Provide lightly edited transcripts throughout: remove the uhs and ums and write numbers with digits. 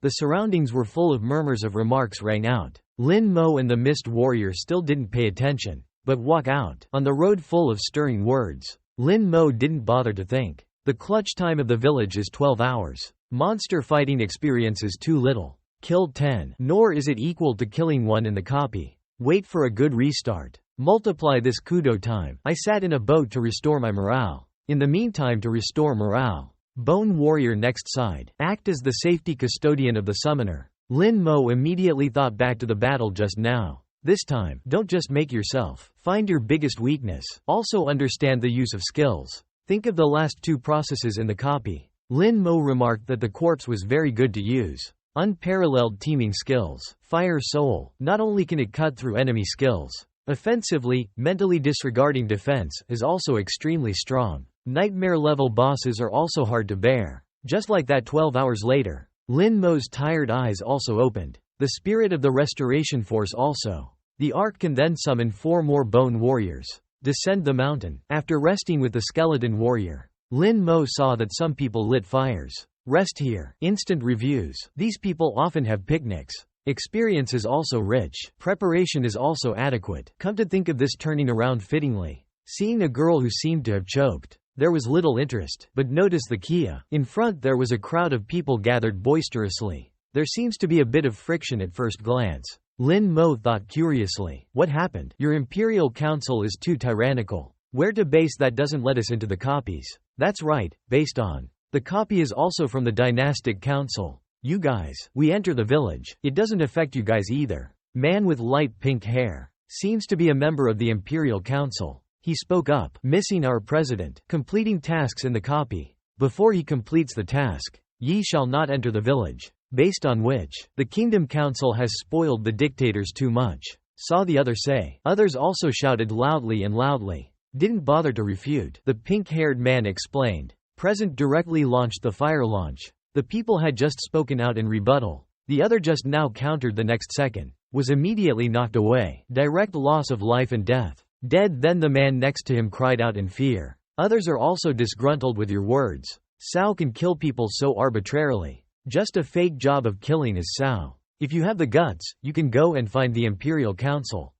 The surroundings were full of murmurs of remarks rang out. Lin Mo and the Mist Warrior still didn't pay attention, but walk out. On the road full of stirring words, Lin Mo didn't bother to think. The clutch time of the village is 12 hours. Monster fighting experience is too little. Killed 10. Nor is it equal to killing 1 in the copy. Wait for a good restart. Multiply this kudo time. I sat in a boat to restore my morale. In the meantime, to restore morale. Bone Warrior next side. Act as the safety custodian of the summoner. Lin Mo immediately thought back to the battle just now. This time, don't just make yourself. Find your biggest weakness. Also understand the use of skills. Think of the last 2 processes in the copy. Lin Mo remarked that the corpse was very good to use. Unparalleled teaming skills. Fire Soul. Not only can it cut through enemy skills offensively, mentally disregarding defense is also extremely strong. Nightmare-level bosses are also hard to bear. Just like that 12 hours later, Lin Mo's tired eyes also opened. The spirit of the restoration force also. The Ark can then summon 4 more Bone Warriors. Descend the mountain. After resting with the Skeleton Warrior, Lin Mo saw that some people lit fires. Rest here. Instant reviews. These people often have picnics. Experience is also rich. Preparation is also adequate. Come to think of this, turning around fittingly, seeing a girl who seemed to have choked, there was little interest. But notice the Kia. In front there was a crowd of people gathered boisterously. There seems to be a bit of friction at first glance. Lin Mo thought curiously. What happened? Your Imperial Council is too tyrannical. Where to base that doesn't let us into the copies. That's right, based on. The copy is also from the Dynastic Council. You guys. We enter the village. It doesn't affect you guys either. Man with light pink hair. Seems to be a member of the Imperial Council. He spoke up. Missing our president. Completing tasks in the copy. Before he completes the task, ye shall not enter the village. Based on which, the Kingdom Council has spoiled the dictators too much. Saw the other say. Others also shouted loudly and loudly. Didn't bother to refute. The pink-haired man explained. Present directly launched the fire launch. The people had just spoken out in rebuttal. The other just now countered the next second. Was immediately knocked away. Direct loss of life and death. Dead. Then the man next to him cried out in fear. Others are also disgruntled with your words. Sao can kill people so arbitrarily. Just a fake job of killing is Sao. If you have the guts, you can go and find the Imperial Council.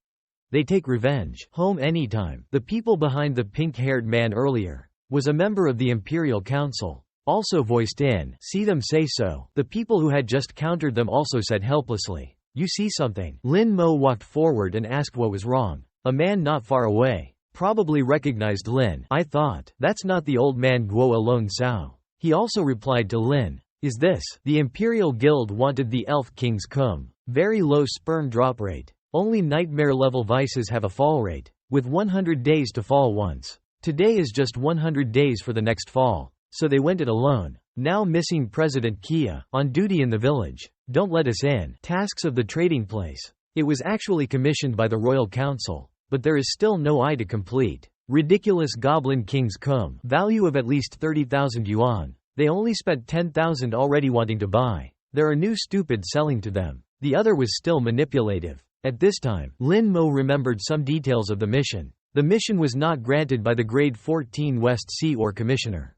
They take revenge. Home anytime. The people behind the pink-haired man earlier was a member of the Imperial Council. Also voiced in. See them say so. The people who had just countered them also said helplessly. You see something? Lin Mo walked forward and asked what was wrong. A man not far away probably recognized Lin. I thought, that's not the old man Guo alone Sao. He also replied to Lin. Is this? The Imperial Guild wanted the Elf King's cum. Very low sperm drop rate. Only nightmare-level vices have a fall rate. With 100 days to fall once. Today is just 100 days for the next fall. So they went it alone. Now missing President Kia, on duty in the village. Don't let us in. Tasks of the trading place. It was actually commissioned by the Royal Council. But there is still no eye to complete. Ridiculous Goblin King's cum. Value of at least 30,000 yuan. They only spent 10,000 already wanting to buy. There are new stupid selling to them. The other was still manipulative. At this time, Lin Mo remembered some details of the mission. The mission was not granted by the Grade 14 West Sea or Commissioner.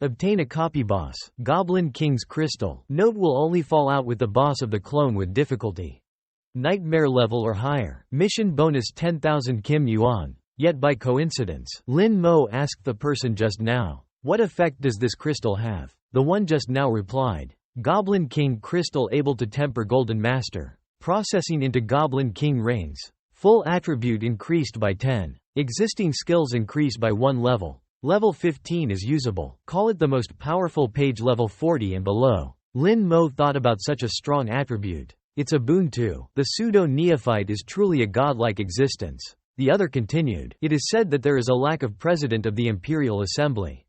Obtain a copy boss. Goblin King's Crystal. Note will only fall out with the boss of the clone with difficulty. Nightmare level or higher. Mission bonus 10,000 Kim Yuan. Yet by coincidence, Lin Mo asked the person just now. What effect does this crystal have? The one just now replied. Goblin King Crystal able to temper Golden Master. Processing into Goblin King Reigns. Full attribute increased by 10. Existing skills increase by 1 level. Level 15 is usable. Call it the most powerful page level 40 and below. Lin Mo thought about such a strong attribute. It's a boon too. The pseudo-neophyte is truly a godlike existence. The other continued. It is said that there is a lack of president of the Imperial Assembly.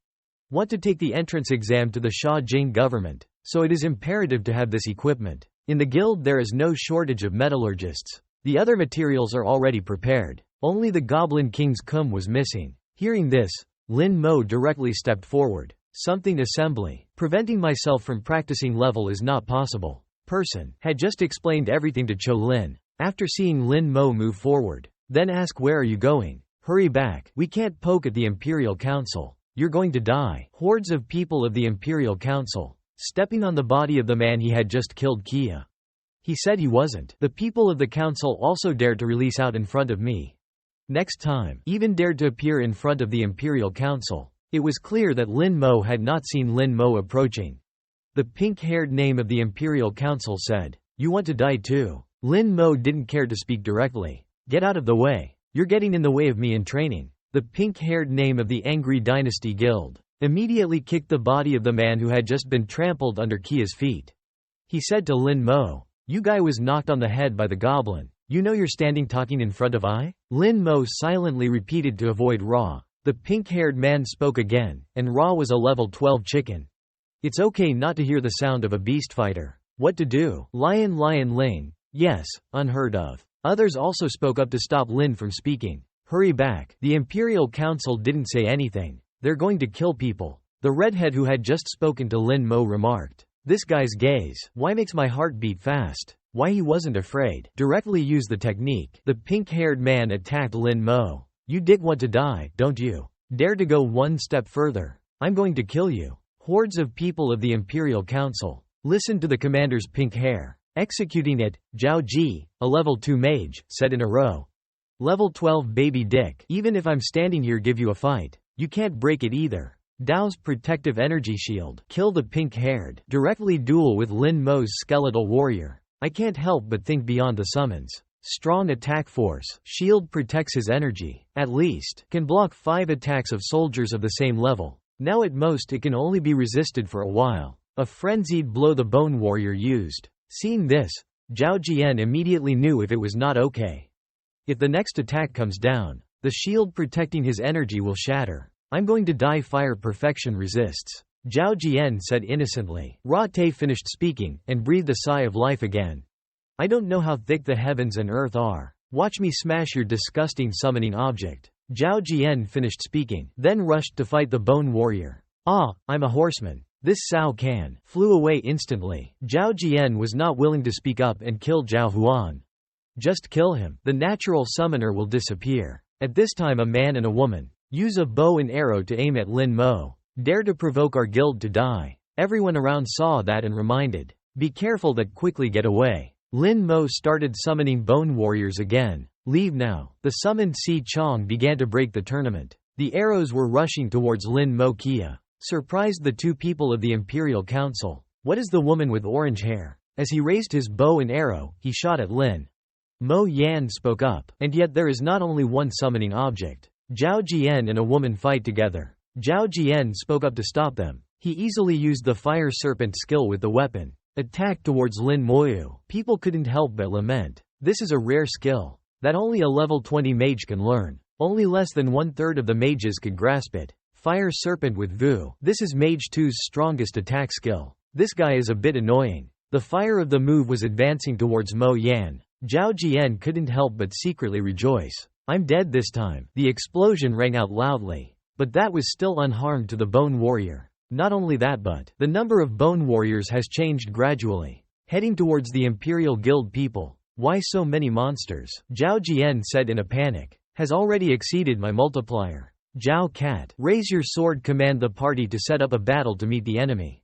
Want to take the entrance exam to the Sha Jing government, so it is imperative to have this equipment. In the guild there is no shortage of metallurgists. The other materials are already prepared. Only the Goblin King's cum was missing. Hearing this, Lin Mo directly stepped forward. Something assembly. Preventing myself from practicing level is not possible. Person had just explained everything to Cho Lin. After seeing Lin Mo move forward, then ask where are you going? Hurry back. We can't poke at the Imperial Council. You're going to die. Hordes of people of the Imperial Council stepping on the body of the man he had just killed Kia. He said he wasn't. The people of the council also dared to release out in front of me. Next time, even dared to appear in front of the Imperial Council. It was clear that Lin Mo had not seen Lin Mo approaching. The pink-haired name of the Imperial Council said, "You want to die too?" Lin Mo didn't care to speak directly. "Get out of the way. You're getting in the way of me in training." The pink-haired name of the Angry Dynasty Guild immediately kicked the body of the man who had just been trampled under Kia's feet. He said to Lin Mo, "You guy was knocked on the head by the goblin. You know you're standing talking in front of I?" Lin Mo silently repeated to avoid Ra. The pink-haired man spoke again, and Ra was a level 12 chicken. "It's okay not to hear the sound of a beast fighter. What to do? Lion Ling. Yes, unheard of." Others also spoke up to stop Lin from speaking. "Hurry back." The Imperial Council didn't say anything. "They're going to kill people." The redhead who had just spoken to Lin Mo remarked, "This guy's gaze. Why makes my heart beat fast?" Why he wasn't afraid. Directly use the technique. The pink-haired man attacked Lin Mo. "You dig want to die, don't you? Dare to go one step further. I'm going to kill you." Hordes of people of the Imperial Council listened to the commander's pink hair. Executing it, Zhao Ji, a level 2 mage, said in a row. "Level 12 baby dick. Even if I'm standing here give you a fight. You can't break it either." Dao's protective energy shield. Kill the pink-haired. Directly duel with Lin Mo's skeletal warrior. I can't help but think beyond the summons. Strong attack force. Shield protects his energy. At least, can block 5 attacks of soldiers of the same level. Now at most it can only be resisted for a while. A frenzied blow the bone warrior used. Seeing this, Zhao Jian immediately knew if it was not okay. If the next attack comes down, the shield protecting his energy will shatter. "I'm going to die." Fire perfection resists. Zhao Jian said innocently. Ra Te finished speaking, and breathed a sigh of life again. "I don't know how thick the heavens and earth are. Watch me smash your disgusting summoning object." Zhao Jian finished speaking, then rushed to fight the bone warrior. "Ah, I'm a horseman. This Cao Can," flew away instantly. Zhao Jian was not willing to speak up and kill Zhao Huan. Just kill him. The natural summoner will disappear. At this time a man and a woman use a bow and arrow to aim at Lin Mo. "Dare to provoke our guild to die." Everyone around saw that and reminded, "Be careful that quickly get away." Lin Mo started summoning bone warriors again. "Leave now." The summoned Si Chong began to break the tournament. The arrows were rushing towards Lin Mo. Kia surprised the 2 people of the Imperial Council. "What is the woman with orange hair?" As he raised his bow and arrow, he shot at Lin Mo. Yan spoke up, "And yet there is not only one summoning object. Zhao Jian and a woman fight together." Zhao Jian spoke up to stop them. He easily used the fire serpent skill with the weapon. Attacked towards Lin Moyu. People couldn't help but lament. This is a rare skill that only a level 20 mage can learn. Only less than 1/3 of the mages could grasp it. Fire serpent with Vu. This is Mage 2's strongest attack skill. This guy is a bit annoying. The fire of the move was advancing towards Mo Yan. Zhao Jian couldn't help but secretly rejoice. "I'm dead this time." The explosion rang out loudly. But that was still unharmed to the bone warrior. Not only that, but the number of bone warriors has changed gradually. Heading towards the Imperial Guild people. "Why so many monsters?" Zhao Jian said in a panic. "Has already exceeded my multiplier." Zhao Cat. Raise your sword. Command the party to set up a battle to meet the enemy.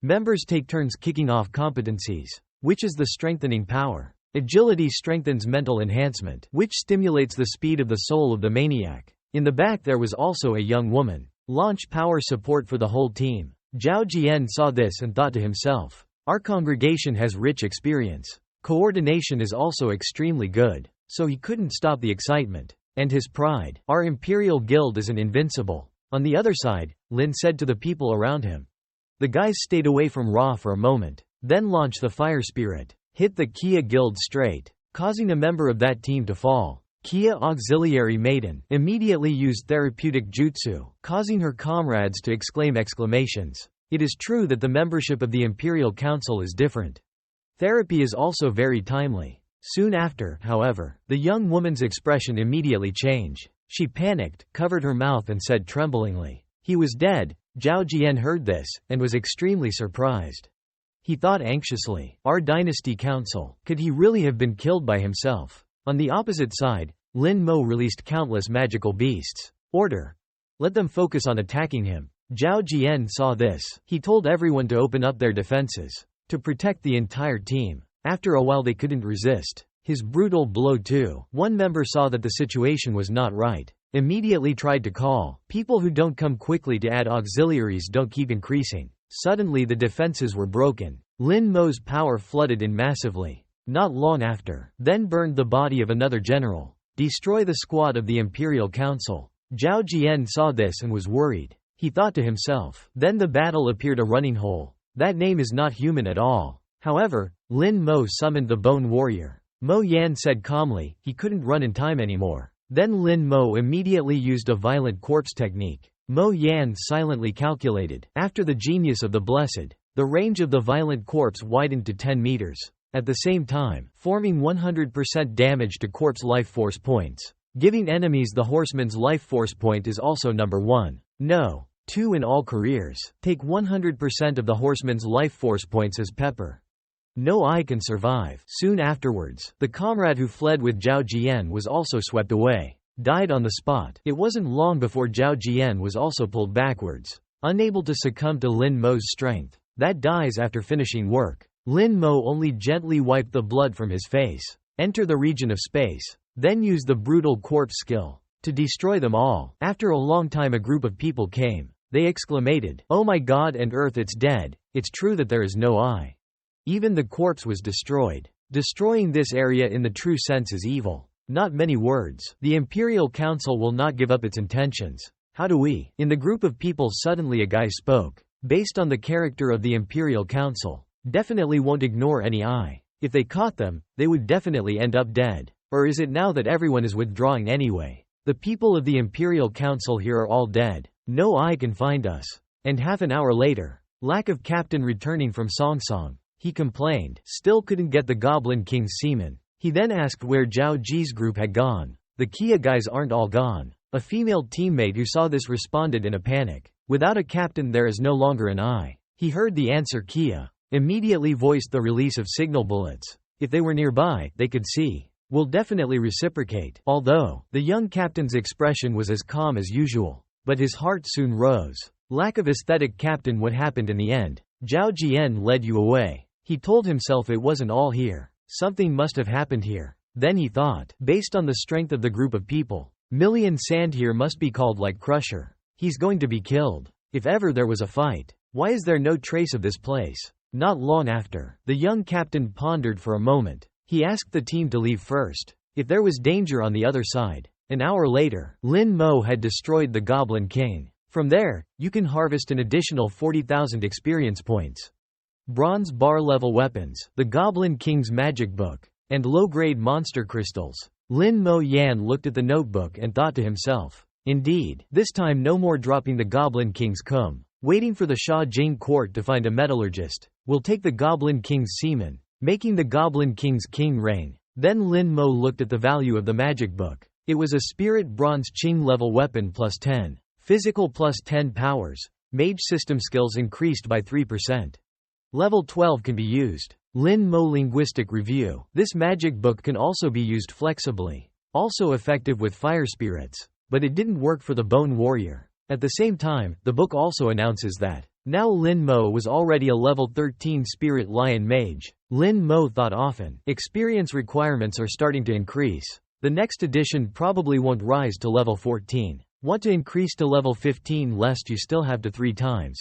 Members take turns kicking off competencies. Which is the strengthening power? Agility strengthens mental enhancement, which stimulates the speed of the soul of the maniac. In the back there was also a young woman. Launch power support for the whole team. Zhao Jian saw this and thought to himself, "Our congregation has rich experience. Coordination is also extremely good." So he couldn't stop the excitement. And his pride. "Our Imperial Guild isn't invincible." On the other side, Lin said to the people around him. The guys stayed away from Ra for a moment, then launched the Fire Spirit. Hit the Kia Guild straight, causing a member of that team to fall. Kia Auxiliary Maiden immediately used therapeutic jutsu, causing her comrades to exclaim exclamations. It is true that the membership of the Imperial Council is different. Therapy is also very timely. Soon after, however, the young woman's expression immediately changed. She panicked, covered her mouth and said tremblingly, "He was dead." Zhao Jian heard this, and was extremely surprised. He thought anxiously, "Our dynasty council, could he really have been killed by himself?" On the opposite side, Lin Mo released countless magical beasts. "Order! Let them focus on attacking him." Zhao Jian saw this. He told everyone to open up their defenses, to protect the entire team. After a while they couldn't resist his brutal blow too. One member saw that the situation was not right. Immediately tried to call. People who don't come quickly to add auxiliaries don't keep increasing. Suddenly the defenses were broken. Lin Mo's power flooded in massively. Not long after, then burned the body of another general. Destroy the squad of the Imperial Council. Zhao Jian saw this and was worried. He thought to himself, then the battle appeared a running hole. That name is not human at all. However, Lin Mo summoned the Bone Warrior. Mo Yan said calmly, he couldn't run in time anymore. Then Lin Mo immediately used a violent corpse technique. Mo Yan silently calculated. After the genius of the Blessed, the range of the violent corpse widened to 10 meters. At the same time, forming 100% damage to corpse life force points. Giving enemies the horseman's life force point is also number 1. No. 2 in all careers. Take 100% of the horseman's life force points as pepper. No eye can survive. Soon afterwards, the comrade who fled with Zhao Jian was also swept away. Died on the spot. It wasn't long before Zhao Jian was also pulled backwards. Unable to succumb to Lin Mo's strength. That dies after finishing work. Lin Mo only gently wiped the blood from his face. Enter the region of space. Then use the brutal corpse skill to destroy them all. After a long time a group of people came. They exclaimed, "Oh my God and Earth, it's dead. It's true that there is no eye." Even the corpse was destroyed. Destroying this area in the true sense is evil. Not many words. The Imperial Council will not give up its intentions. How do we? In the group of people suddenly a guy spoke. Based on the character of the Imperial Council, definitely won't ignore any eye. If they caught them, they would definitely end up dead. Or is it now that everyone is withdrawing anyway? The people of the Imperial Council here are all dead. No eye can find us. And half an hour later, lack of captain returning from Song Song. He complained, still couldn't get the Goblin King's seamen. He then asked where Zhao Ji's group had gone. The Kia guys aren't all gone. A female teammate who saw this responded in a panic. Without a captain there is no longer an eye. He heard the answer Kia. Immediately voiced the release of signal bullets. If they were nearby, they could see. Will definitely reciprocate. Although, the young captain's expression was as calm as usual. But his heart soon rose. Lack of aesthetic captain. What happened in the end? Zhao Jian led you away. He told himself it wasn't all here. Something must have happened here. Then he thought, based on the strength of the group of people, Million Sand here must be called like Crusher. He's going to be killed. If ever there was a fight, why is there no trace of this place? Not long after, the young captain pondered for a moment. He asked the team to leave first, if there was danger on the other side. An hour later, Lin Mo had destroyed the Goblin King. From there, you can harvest an additional 40,000 experience points. Bronze bar level weapons, the Goblin King's magic book, and low-grade monster crystals. Lin Mo Yan looked at the notebook and thought to himself, indeed, this time no more dropping the Goblin King's cum. Waiting for the Sha Jing court to find a metallurgist. Will take the Goblin King's seaman, making the Goblin King's king reign. Then Lin Mo looked at the value of the magic book. It was a spirit bronze Qing level weapon plus 10. Physical plus 10 powers. Mage system skills increased by 3%. Level 12 can be used. Lin Mo linguistic review. This magic book can also be used flexibly. Also effective with fire spirits. But it didn't work for the Bone Warrior. At the same time, the book also announces that now Lin Mo was already a level 13 Spirit Lion Mage. Lin Mo thought often, experience requirements are starting to increase. The next edition probably won't rise to level 14. Want to increase to level 15 lest you still have to 3 times.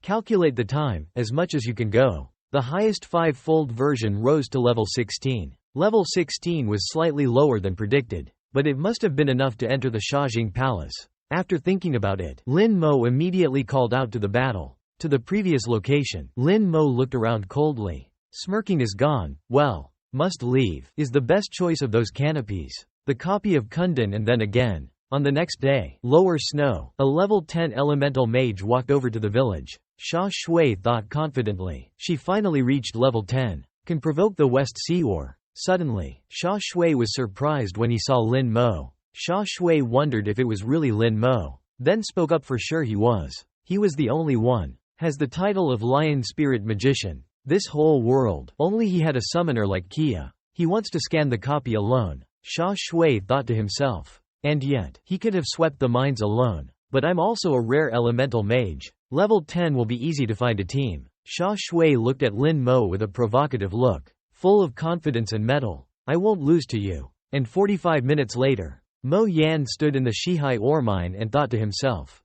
Calculate the time, as much as you can go. The highest 5-fold version rose to level 16. Level 16 was slightly lower than predicted, but it must have been enough to enter the Shajing Palace. After thinking about it, Lin Mo immediately called out to the battle. To the previous location, Lin Mo looked around coldly. Smirking is gone, well, must leave, is the best choice of those canopies. The copy of Kundan and then again. On the next day, lower snow, a level 10 elemental mage walked over to the village. Xia Shui thought confidently, she finally reached level 10. Can provoke the West Sea War. Suddenly, Xia Shui was surprised when he saw Lin Mo. Xia Shui wondered if it was really Lin Mo. Then spoke up for sure he was. He was the only one. Has the title of Lion Spirit Magician. This whole world, only he had a summoner like Kia. He wants to scan the copy alone. Xia Shui thought to himself. And yet, he could have swept the mines alone. But I'm also a rare elemental mage. Level 10 will be easy to find a team. Xia Shui looked at Lin Mo with a provocative look, full of confidence and mettle. I won't lose to you. And 45 minutes later, Mo Yan stood in the Shihai ore mine and thought to himself.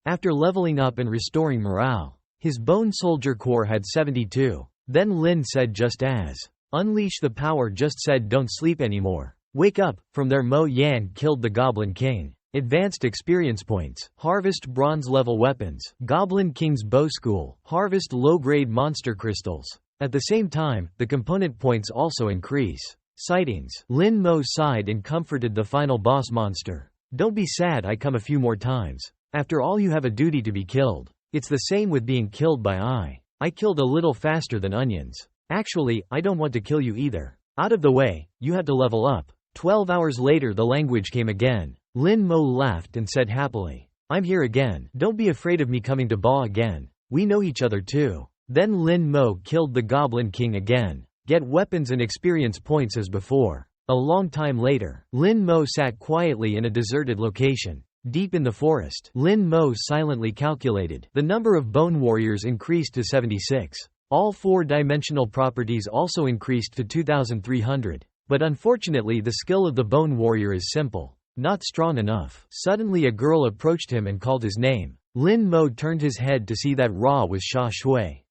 After leveling up and restoring morale, his Bone Soldier Corps had 72. Then Lin said just as. Unleash the power just said don't sleep anymore. Wake up. From there Mo Yan killed the Goblin King. Advanced experience points. Harvest bronze level weapons. Goblin King's Bow School. Harvest low-grade monster crystals. At the same time, the component points also increase. Sightings. Lin Mo sighed and comforted the final boss monster. Don't be sad, I come a few more times. After all, you have a duty to be killed. It's the same with being killed by I killed a little faster than onions. Actually, I don't want to kill you either. Out of the way, you had to level up. 12 hours later the language came again. Lin Mo laughed and said happily, I'm here again. Don't be afraid of me coming to Ba again. We know each other too. Then Lin Mo killed the Goblin King again. Get weapons and experience points as before. A long time later, Lin Mo sat quietly in a deserted location. Deep in the forest, Lin Mo silently calculated. The number of bone warriors increased to 76. All four-dimensional properties also increased to 2,300. But unfortunately the skill of the bone warrior is simple. Not strong enough. Suddenly a girl approached him and called his name. Lin Mo turned his head to see that Ra was Xia Shui.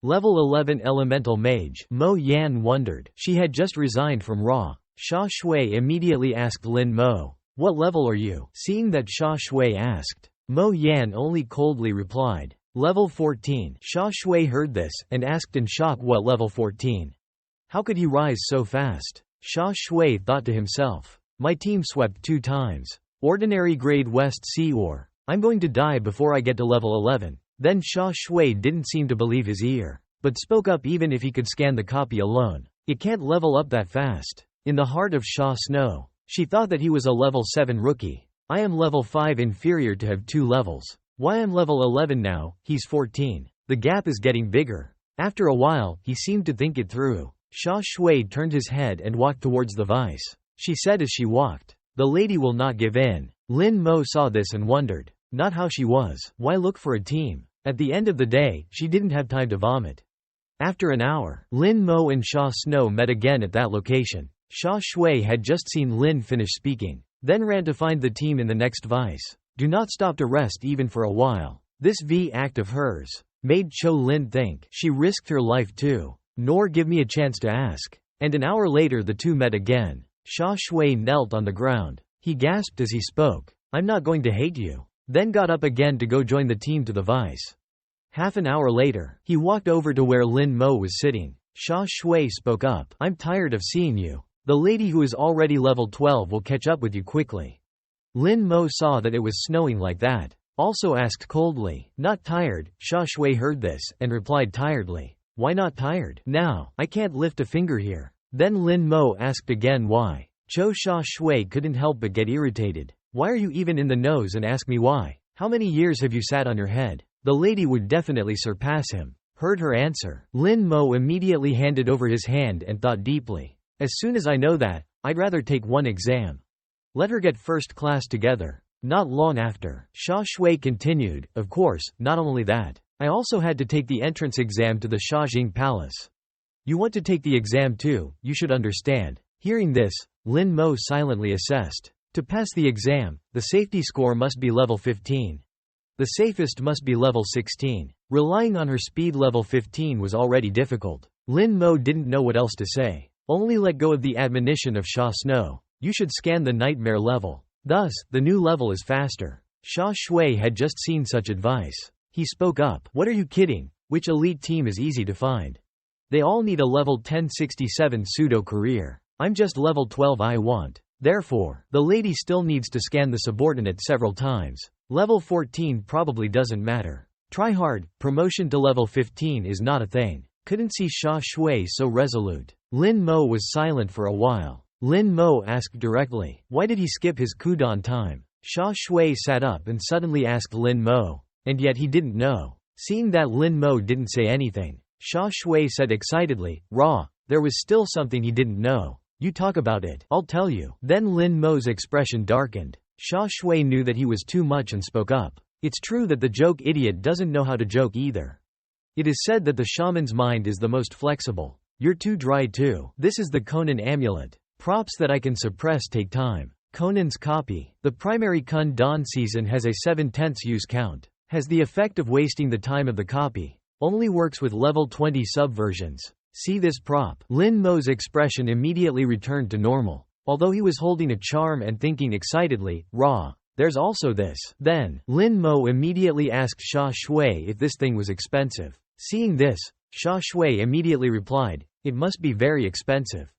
Level 11 elemental mage. Mo Yan wondered. She had just resigned from Ra. Xia Shui immediately asked Lin Mo, what level are you? Seeing that Xia Shui asked, Mo Yan only coldly replied, level 14. Xia Shui heard this, and asked in shock what level 14. How could he rise so fast? Xia Shui thought to himself. My team swept 2 times. Ordinary grade West Sea ore. I'm going to die before I get to level 11. Then Xia Shui didn't seem to believe his ear, but spoke up even if he could scan the copy alone. It can't level up that fast. In the heart of Xia Snow, she thought that he was a level 7 rookie. I am level 5 inferior to have 2 levels. Why I'm level 11 now, he's 14. The gap is getting bigger. After a while, he seemed to think it through. Xia Shui turned his head and walked towards the vice. She said as she walked, the lady will not give in. Lin Mo saw this and wondered. Not how she was. Why look for a team? At the end of the day, she didn't have time to vomit. After an hour, Lin Mo and Xia Snow met again at that location. Xia Shui had just seen Lin finish speaking, then ran to find the team in the next vice. Do not stop to rest even for a while. This act of hers made Cho Lin think she risked her life too, nor give me a chance to ask. And an hour later the two met again. Xia Shui knelt on the ground. He gasped as he spoke, I'm not going to hate you. Then got up again to go join the team to the vice. Half an hour later, he walked over to where Lin Mo was sitting. Xia Shui spoke up, I'm tired of seeing you. The lady who is already level 12 will catch up with you quickly. Lin Mo saw that it was snowing like that. Also asked coldly, not tired? Xia Shui heard this, and replied tiredly, why not tired? Now, I can't lift a finger here. Then Lin Mo asked again why. Xia Shui couldn't help but get irritated. Why are you even in the nose and ask me why? How many years have you sat on your head? The lady would definitely surpass him. Heard her answer. Lin Mo immediately handed over his hand and thought deeply. As soon as I know that, I'd rather take one exam. Let her get first class together. Not long after, Xia Shui continued, of course, not only that. I also had to take the entrance exam to the Shajing Palace. You want to take the exam too, you should understand. Hearing this, Lin Mo silently assessed. To pass the exam, the safety score must be level 15. The safest must be level 16. Relying on her speed level 15 was already difficult. Lin Mo didn't know what else to say. Only let go of the admonition of Xia Snow. You should scan the nightmare level. Thus, the new level is faster. Xia Shui had just seen such advice. He spoke up. What are you kidding? Which elite team is easy to find? They all need a level 1067 pseudo-career. I'm just level 12 I want. Therefore, the lady still needs to scan the subordinate several times. Level 14 probably doesn't matter. Try hard, promotion to level 15 is not a thing. Couldn't see Xia Shui so resolute. Lin Mo was silent for a while. Lin Mo asked directly, why did he skip his Kudan time? Xia Shui sat up and suddenly asked Lin Mo. And yet he didn't know. Seeing that Lin Mo didn't say anything, Xia Shui said excitedly, Raw, there was still something he didn't know. You talk about it, I'll tell you. Then Lin Mo's expression darkened. Sha Shui knew that he was too much and spoke up. It's true that the joke idiot doesn't know how to joke either. It is said that the shaman's mind is the most flexible. You're too dry too. This is the Conan amulet. Props that I can suppress take time. Conan's copy. The primary Kun Dawn season has a 7/10 use count. Has the effect of wasting the time of the copy. Only works with level 20 subversions. See this prop. Lin Mo's expression immediately returned to normal. Although he was holding a charm and thinking excitedly, raw. There's also this. Then, Lin Mo immediately asked Sha Shui if this thing was expensive. Seeing this, Sha Shui immediately replied, "It must be very expensive.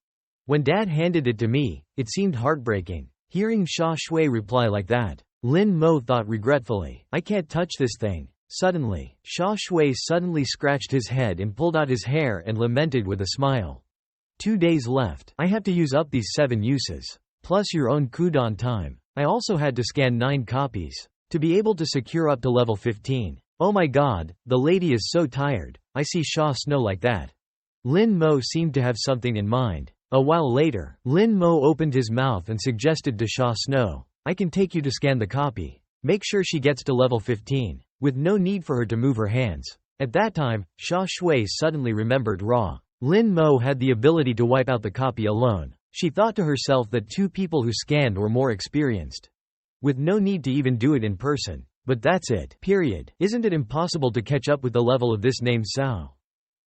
When Dad handed it to me, it seemed heartbreaking." Hearing Sha Shui reply like that, Lin Mo thought regretfully, "I can't touch this thing." Suddenly, Sha Shui suddenly scratched his head and pulled out his hair and lamented with a smile. 2 days left. I have to use up these 7 uses. Plus your own cooldown time. I also had to scan 9 copies. To be able to secure up to level 15. Oh my god, the lady is so tired. I see Sha Snow like that. Lin Mo seemed to have something in mind. A while later, Lin Mo opened his mouth and suggested to Sha Snow, "I can take you to scan the copy. Make sure she gets to level 15, with no need for her to move her hands." At that time, Sha Shui suddenly remembered Ra. Lin Mo had the ability to wipe out the copy alone. She thought to herself that 2 people who scanned were more experienced. With no need to even do it in person. But that's it. Period. Isn't it impossible to catch up with the level of this named Sao?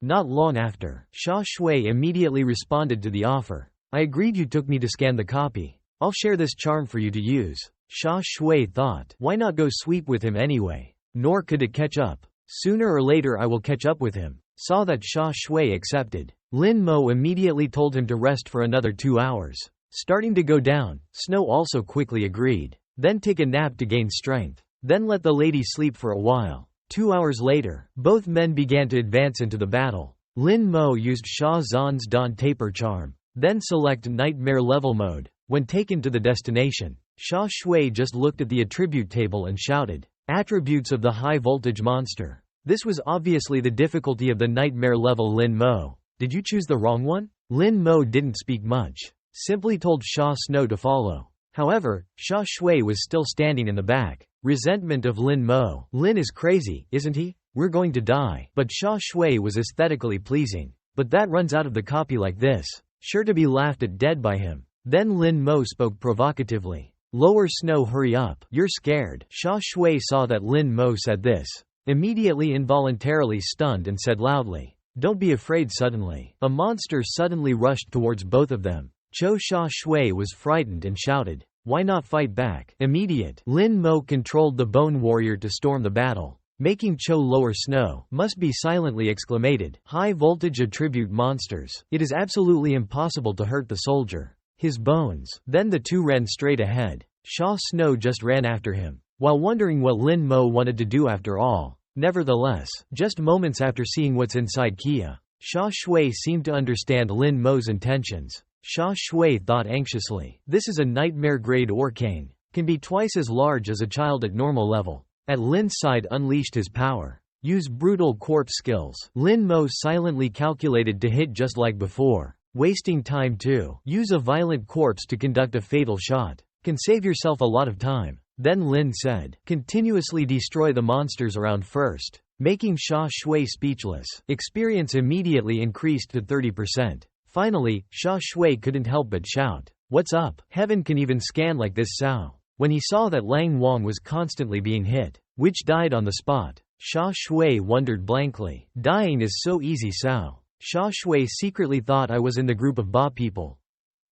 Not long after, Sha Shui immediately responded to the offer. "I agreed you took me to scan the copy. I'll share this charm for you to use." Sha Shui thought, why not go sweep with him anyway? Nor could it catch up. Sooner or later I will catch up with him. Saw that Sha Shui accepted. Lin Mo immediately told him to rest for another 2 hours. Starting to go down, Snow also quickly agreed. Then take a nap to gain strength. Then let the lady sleep for a while. 2 hours later, both men began to advance into the battle. Lin Mo used Sha Zan's Dawn Taper Charm. Then select Nightmare Level Mode. When taken to the destination, Sha Shui just looked at the attribute table and shouted, "Attributes of the high voltage monster." This was obviously the difficulty of the Nightmare level. Lin Mo, did you choose the wrong one? Lin Mo didn't speak much. Simply told Sha Snow to follow. However, Sha Shui was still standing in the back. Resentment of Lin Mo. Lin is crazy, isn't he? We're going to die. But Sha Shui was aesthetically pleasing. But that runs out of the copy like this. Sure to be laughed at dead by him. Then Lin Mo spoke provocatively. "Lower Snow, hurry up. You're scared." Sha Shui saw that Lin Mo said this. Immediately involuntarily stunned and said loudly, "Don't be afraid." Suddenly, a monster suddenly rushed towards both of them. Sha Shui was frightened and shouted, "Why not fight back?" Immediate. Lin Mo controlled the Bone Warrior to storm the battle. Making lower Snow, must be silently exclaimed, "High voltage attribute monsters. It is absolutely impossible to hurt the soldier. His bones." Then the two ran straight ahead. Sha Snow just ran after him, while wondering what Lin Mo wanted to do after all. Nevertheless, just moments after seeing what's inside Kia, Sha Shui seemed to understand Lin Mo's intentions. Sha Shui thought anxiously, "This is a nightmare-grade Orcane. Can be twice as large as a child at normal level." At Lin's side unleashed his power. Use brutal corpse skills. Lin Mo silently calculated to hit just like before. Wasting time too. Use a violent corpse to conduct a fatal shot. Can save yourself a lot of time. Then Lin said, "Continuously destroy the monsters around first." Making Sha Shui speechless. Experience immediately increased to 30%. Finally, Sha Shui couldn't help but shout, "What's up? Heaven can even scan like this Sao." When he saw that Lang Wang was constantly being hit, which died on the spot, Sha Shui wondered blankly. Dying is so easy Sao. Sha Shui secretly thought I was in the group of Ba people.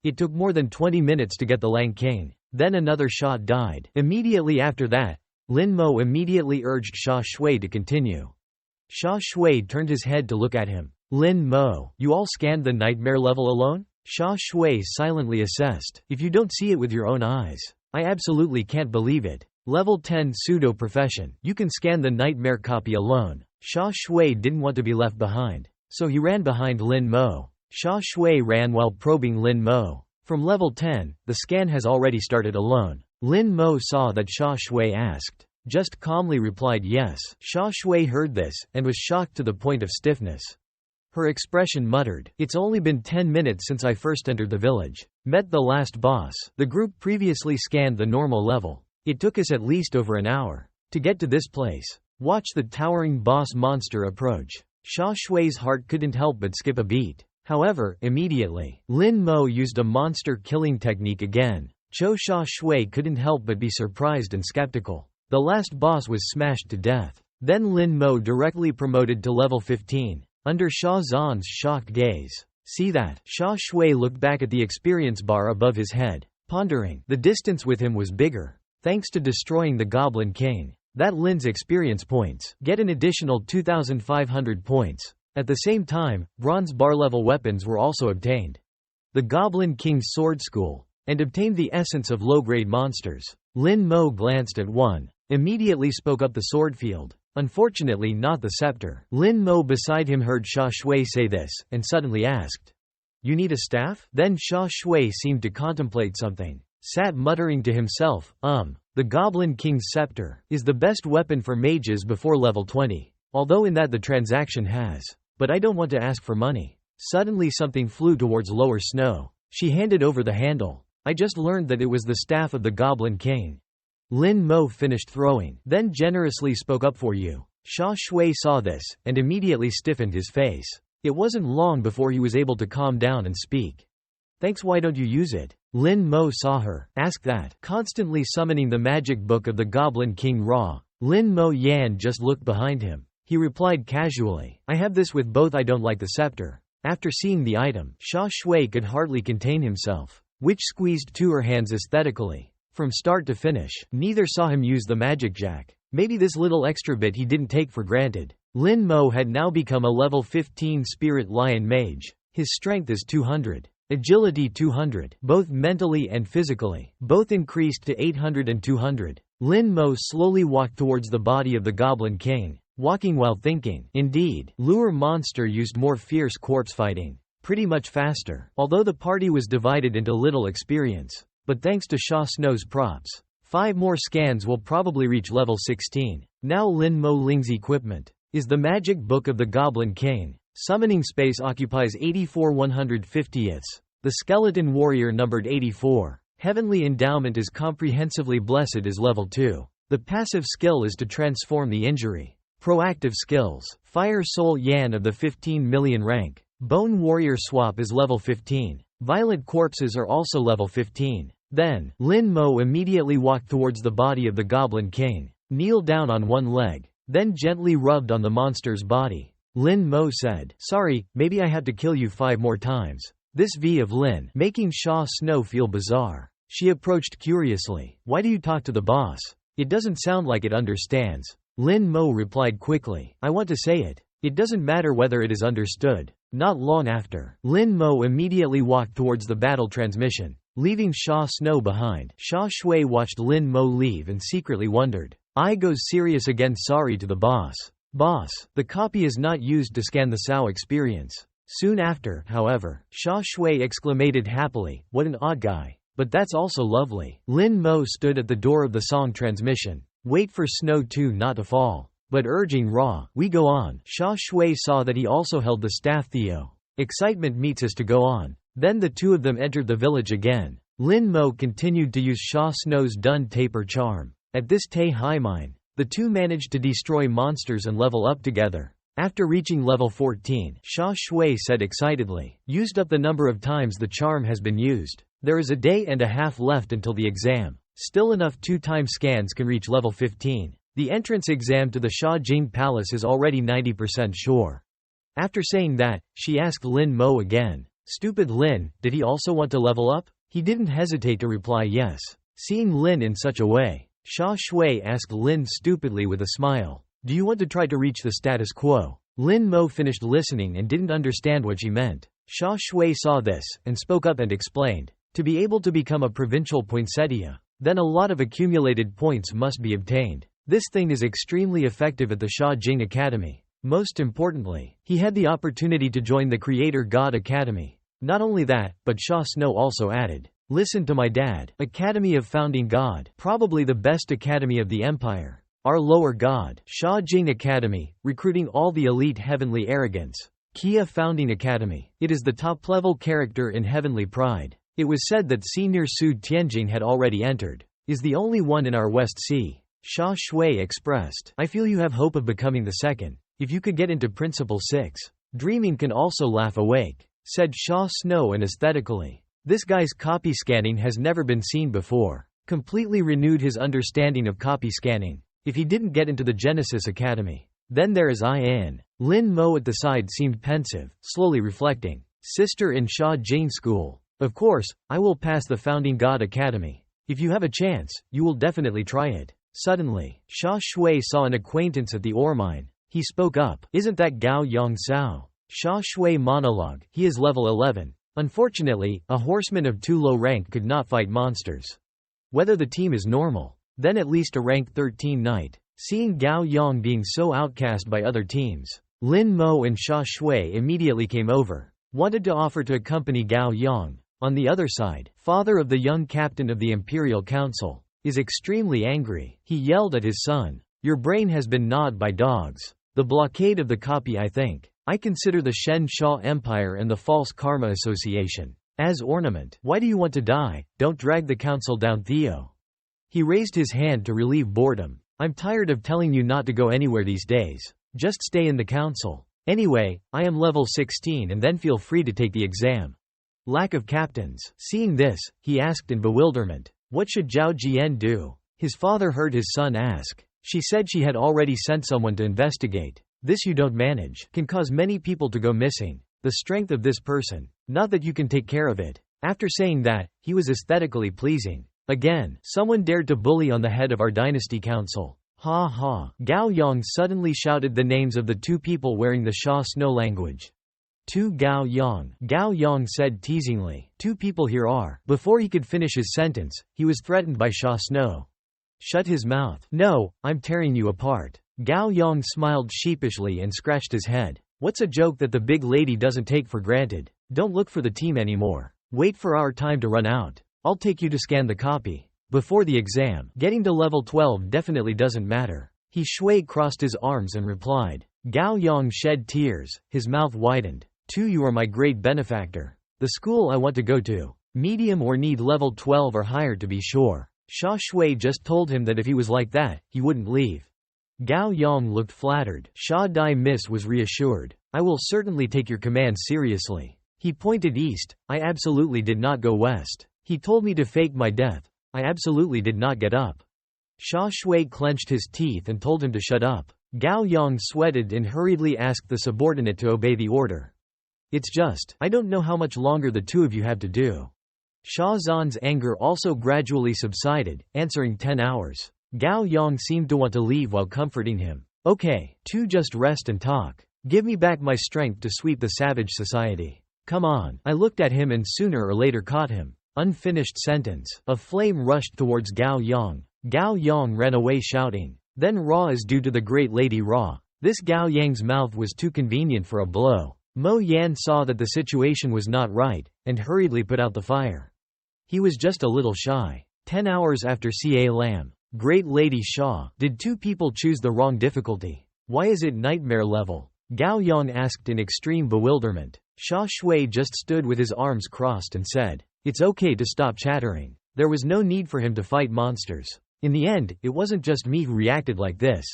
It took more than 20 minutes to get the Lang King. Then another shot died. Immediately after that, Lin Mo immediately urged Sha Shui to continue. Sha Shui turned his head to look at him. "Lin Mo, you all scanned the nightmare level alone?" Sha Shui silently assessed. "If you don't see it with your own eyes, I absolutely can't believe it. Level 10 pseudo-profession. You can scan the nightmare copy alone." Sha Shui didn't want to be left behind. So he ran behind Lin Mo. Sha Shui ran while probing Lin Mo. From level 10, the scan has already started alone. Lin Mo saw that Sha Shui asked. Just calmly replied yes. Sha Shui heard this, and was shocked to the point of stiffness. Her expression muttered, "It's only been 10 minutes since I first entered the village. Met the last boss. The group previously scanned the normal level. It took us at least over an hour to get to this place. Watch the towering boss monster approach." Xia Shui's heart couldn't help but skip a beat. However, immediately, Lin Mo used a monster-killing technique again. Xia Shui couldn't help but be surprised and skeptical. The last boss was smashed to death. Then Lin Mo directly promoted to level 15, under Xia Zan's shocked gaze. "See that?" Xia Shui looked back at the experience bar above his head, pondering. The distance with him was bigger. Thanks to destroying the Goblin King, that Lin's experience points get an additional 2,500 points. At the same time, bronze bar-level weapons were also obtained. The Goblin King's Sword School, and obtained the essence of low-grade monsters. Lin Mo glanced at one, immediately spoke up the sword field. Unfortunately not the scepter. Lin Mo beside him heard Xia Shui say this, and suddenly asked, "You need a staff?" Then Xia Shui seemed to contemplate something, sat muttering to himself, The Goblin King's scepter is the best weapon for mages before level 20. Although in that the transaction has. But I don't want to ask for money. Suddenly something flew towards Lower Snow. She handed over the handle. "I just learned that it was the staff of the Goblin King." Lin Mo finished throwing, then generously spoke up for you. Xia Shui saw this, and immediately stiffened his face. It wasn't long before he was able to calm down and speak. "Thanks, why don't you use it?" Lin Mo saw her ask that, constantly summoning the magic book of the Goblin King Ra. Lin Mo Yan just looked behind him. He replied casually, "I have this with both. I don't like the scepter." After seeing the item, Xia Shui could hardly contain himself, which squeezed to her hands aesthetically. From start to finish, neither saw him use the magic jack. Maybe this little extra bit he didn't take for granted. Lin Mo had now become a level 15 Spirit Lion Mage. His strength is 200. Agility 200, both mentally and physically, both increased to 800 and 200. Lin Mo slowly walked towards the body of the Goblin King, walking while thinking. Indeed, Lure Monster used more fierce corpse fighting, pretty much faster, although the party was divided into little experience. But thanks to Xia Snow's props, 5 more scans will probably reach level 16. Now Lin Mo Ling's equipment is the magic book of the Goblin King. Summoning space occupies 84 150ths. The skeleton warrior numbered 84. Heavenly endowment is comprehensively blessed is level 2. The passive skill is to transform the injury. Proactive skills, Fire Soul Yan of the 15 million rank. Bone Warrior Swap is level 15. Violent corpses are also level 15. Then, Lin Mo immediately walked towards the body of the Goblin King, kneeled down on one leg, then gently rubbed on the monster's body. Lin Mo said, "Sorry, maybe I had to kill you 5 more times." This V of Lin, making Xia Snow feel bizarre. She approached curiously. "Why do you talk to the boss? It doesn't sound like it understands." Lin Mo replied quickly, "I want to say it. It doesn't matter whether it is understood." Not long after, Lin Mo immediately walked towards the battle transmission, leaving Xia Snow behind. Xia Shui watched Lin Mo leave and secretly wondered. "I goes serious again, sorry to the boss." "Boss, the copy is not used to scan the Sao experience." Soon after, however, Xia Shui exclaimed happily, "What an odd guy. But that's also lovely." Lin Mo stood at the door of the song transmission. Wait for Snow 2 not to fall. But urging Ra, "We go on." Xia Shui saw that he also held the staff Theo. Excitement meets us to go on. Then the two of them entered the village again. Lin Mo continued to use Xia Snow's Dun Taper charm. At this Tai Hai Mine, the two managed to destroy monsters and level up together. After reaching level 14, Xia Shui said excitedly, "Used up the number of times the charm has been used. There is a day and a half left until the exam. Still enough 2-time scans can reach level 15. The entrance exam to the Sha Jing Palace is already 90% sure." After saying that, she asked Lin Mo again. Stupid Lin, did he also want to level up? He didn't hesitate to reply yes. Seeing Lin in such a way, Xia Shui asked Lin stupidly with a smile, "Do you want to try to reach the status quo?" Lin Mo finished listening and didn't understand what she meant. Xia Shui saw this, and spoke up and explained, "To be able to become a provincial poinsettia, then a lot of accumulated points must be obtained. This thing is extremely effective at the Sha Jing Academy. Most importantly, he had the opportunity to join the Creator God Academy. Not only that, but Xia Snow also added, "Listen to my dad, Academy of Founding God, probably the best academy of the Empire. Our lower god, Sha Jing Academy, recruiting all the elite heavenly arrogance. Kia Founding Academy. It is the top-level character in Heavenly Pride. It was said that Senior Su Tianjing had already entered. Is the only one in our West Sea. Sha Shui expressed, I feel you have hope of becoming the second. If you could get into Principal 6. Dreaming can also laugh awake, said Sha Snow and aesthetically. This guy's copy scanning has never been seen before. Completely renewed his understanding of copy scanning. If he didn't get into the Genesis Academy. Then there is In. Lin Mo at the side seemed pensive, slowly reflecting. Sister in Sha Jing School. Of course, I will pass the Founding God Academy. If you have a chance, you will definitely try it. Suddenly, Sha Shui saw an acquaintance at the ore mine. He spoke up. Isn't that Gao Yang Sao? Sha Shui monologue. He is level 11. Unfortunately, a horseman of too low rank could not fight monsters. Whether the team is normal. Then at least a rank 13 knight. Seeing Gao Yang being so outcast by other teams, Lin Mo and Sha Shui immediately came over. Wanted to offer to accompany Gao Yang. On the other side, father of the young captain of the Imperial Council, is extremely angry. He yelled at his son. Your brain has been gnawed by dogs. The blockade of the copy I think. I consider the Shen Sha Empire and the False Karma Association as ornament. Why do you want to die? Don't drag the council down, Theo. He raised his hand to relieve boredom. I'm tired of telling you not to go anywhere these days. Just stay in the council. Anyway, I am level 16 and then feel free to take the exam. Lack of captains. Seeing this, he asked in bewilderment. What should Zhao Jian do? His father heard his son ask. She said she had already sent someone to investigate. This you don't manage can cause many people to go missing. The strength of this person. Not that you can take care of it. After saying that, he was aesthetically pleasing. Again, someone dared to bully on the head of our dynasty council. Ha ha. Gao Yang suddenly shouted the names of the two people wearing the Sha Snow language. To Gao Yang. Gao Yang said teasingly, two people here are. Before he could finish his sentence, he was threatened by Sha Snow. Shut his mouth. No, I'm tearing you apart. Gao Yang smiled sheepishly and scratched his head. What's a joke that the big lady doesn't take for granted? Don't look for the team anymore. Wait for our time to run out. I'll take you to scan the copy. Before the exam, getting to level 12 definitely doesn't matter. He Shui crossed his arms and replied. Gao Yang shed tears, his mouth widened. You are my great benefactor. The school I want to go to. Medium or need level 12 or higher to be sure. Sha Shui just told him that if he was like that, he wouldn't leave. Gao Yang looked flattered. Sha Dai Miss was reassured. I will certainly take your command seriously. He pointed east. I absolutely did not go west. He told me to fake my death. I absolutely did not get up. Sha Shui clenched his teeth and told him to shut up. Gao Yang sweated and hurriedly asked the subordinate to obey the order. It's just, I don't know how much longer the two of you have to do. Sha Zan's anger also gradually subsided, answering 10 hours. Gao Yang seemed to want to leave while comforting him. Okay, just rest and talk. Give me back my strength to sweep the savage society. Come on. I looked at him and sooner or later caught him. Unfinished sentence. A flame rushed towards Gao Yang. Gao Yang ran away shouting. Then Ra is due to the great lady Ra. This Gao Yang's mouth was too convenient for a blow. Mo Yan saw that the situation was not right, and hurriedly put out the fire. He was just a little shy. 10 hours after Ca Lam. Great Lady Shah. Did two people choose the wrong difficulty? Why is it nightmare level? Gao Yang asked in extreme bewilderment. Sha Shui just stood with his arms crossed and said, it's okay to stop chattering. There was no need for him to fight monsters. In the end, it wasn't just me who reacted like this.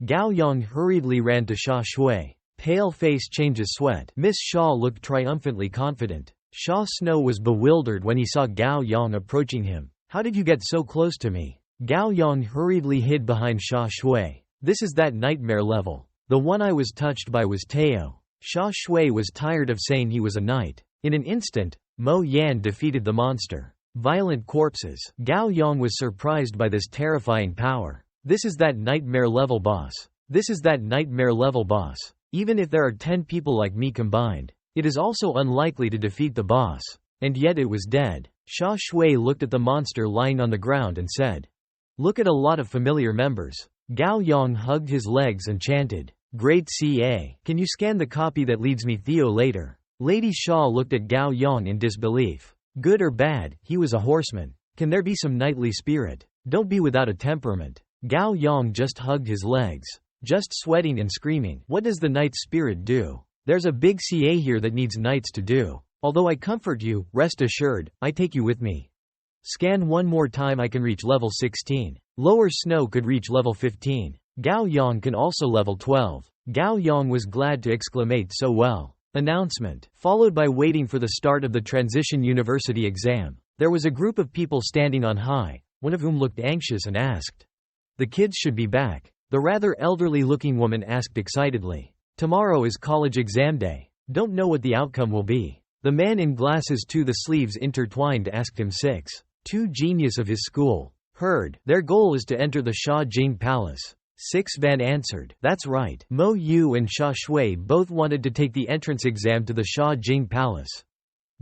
Gao Yang hurriedly ran to Sha Shui. Pale face changes sweat. Miss Shaw looked triumphantly confident. Sha Snow was bewildered when he saw Gao Yang approaching him. How did you get so close to me? Gao Yang hurriedly hid behind Sha Shui. This is that nightmare level. The one I was touched by was Teo. Sha Shui was tired of saying he was a knight. In an instant, Mo Yan defeated the monster. Violent corpses. Gao Yang was surprised by this terrifying power. This is that nightmare level boss. This is that nightmare level boss. Even if there are 10 people like me combined, it is also unlikely to defeat the boss. And yet it was dead. Sha Shui looked at the monster lying on the ground and said, look at a lot of familiar members. Gao Yang hugged his legs and chanted, Great CA, can you scan the copy that leads me Theo later? Lady Shaw looked at Gao Yang in disbelief. Good or bad, he was a horseman. Can there be some knightly spirit? Don't be without a temperament. Gao Yang just hugged his legs. Just sweating and screaming. What does the knight spirit do? There's a big CA here that needs nights to do. Although I comfort you, rest assured, I take you with me. Scan one more time, I can reach level 16. Lower Snow could reach level 15. Gao Yang can also level 12. Gao Yang was glad to exclamate so well. Announcement. Followed by waiting for the start of the transition university exam. There was a group of people standing on high, one of whom looked anxious and asked. The kids should be back. The rather elderly-looking woman asked excitedly. Tomorrow is college exam day. Don't know what the outcome will be. The man in glasses to the sleeves intertwined asked him 6. Genius of his school. Heard. Their goal is to enter the Sha Jing Palace. 6 Van answered. That's right. Mo Yu and Sha Shui both wanted to take the entrance exam to the Sha Jing Palace.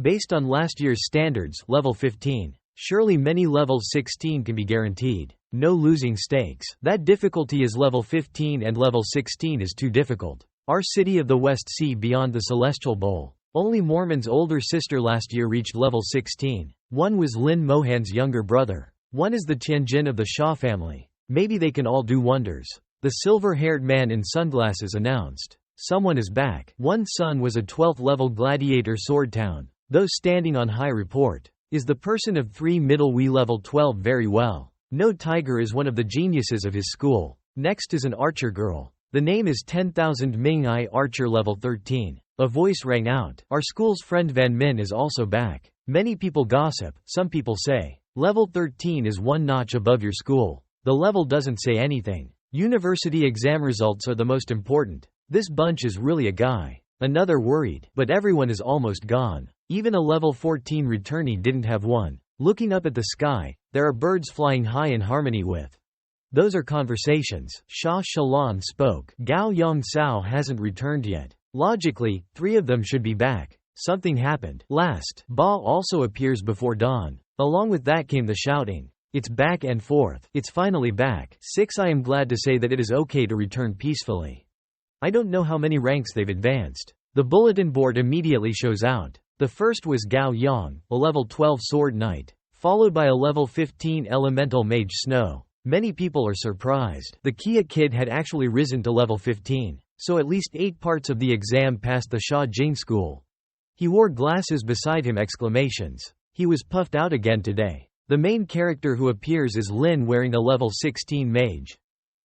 Based on last year's standards, level 15. Surely many levels 16 can be guaranteed. No losing stakes. That difficulty is level 15 and level 16 is too difficult. Our city of the West Sea beyond the Celestial Bowl. Only Mormon's older sister last year reached level 16. One was Lin Mohan's younger brother. One is the Tianjin of the Shah family. Maybe they can all do wonders. The silver-haired man in sunglasses announced. Someone is back. One son was a 12th level gladiator Sword Town. Those standing on high report. Is the person of 3 middle we level 12 very well. No Tiger is one of the geniuses of his school. Next is an archer girl. The name is 10,000 Ming I Archer level 13. A voice rang out. Our school's friend Van Min is also back. Many people gossip. Some people say, level 13 is one notch above your school. The level doesn't say anything. University exam results are the most important. This bunch is really a guy. Another worried. But everyone is almost gone. Even a level 14 returnee didn't have one. Looking up at the sky, there are birds flying high in harmony with. Those are conversations. Sha Shalon spoke. Gao Yang Sao hasn't returned yet. Logically, 3 of them should be back. Something happened. Last, Ba also appears before dawn. Along with that came the shouting. It's back and forth. It's finally back. 6 I am glad to say that it is okay to return peacefully. I don't know how many ranks they've advanced. The bulletin board immediately shows out. The first was Gao Yang, a level 12 sword knight, followed by a level 15 elemental mage Snow. Many people are surprised. The Kia kid had actually risen to level 15, so at least 8 parts of the exam passed the Sha Jing school. He wore glasses beside him exclamations. He was puffed out again today. The main character who appears is Lin wearing a level 16 mage.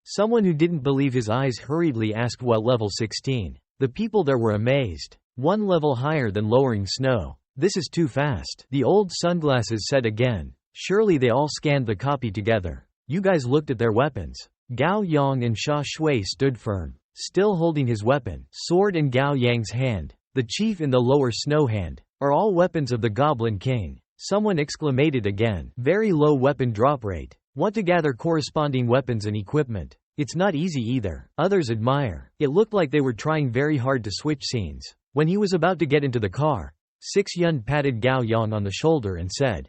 Someone who didn't believe his eyes hurriedly asked what level 16. The people there were amazed. 1 level higher than lowering Snow. This is too fast. The old sunglasses said again. Surely they all scanned the copy together. You guys looked at their weapons. Gao Yang and Sha Shui stood firm, still holding his weapon, sword in Gao Yang's hand, the chief in the lower Snow hand, are all weapons of the Goblin King. Someone exclaimed again. Very low weapon drop rate. Want to gather corresponding weapons and equipment. It's not easy either. Others admire. It looked like they were trying very hard to switch scenes. When he was about to get into the car, 6 Yun patted Gao Yang on the shoulder and said.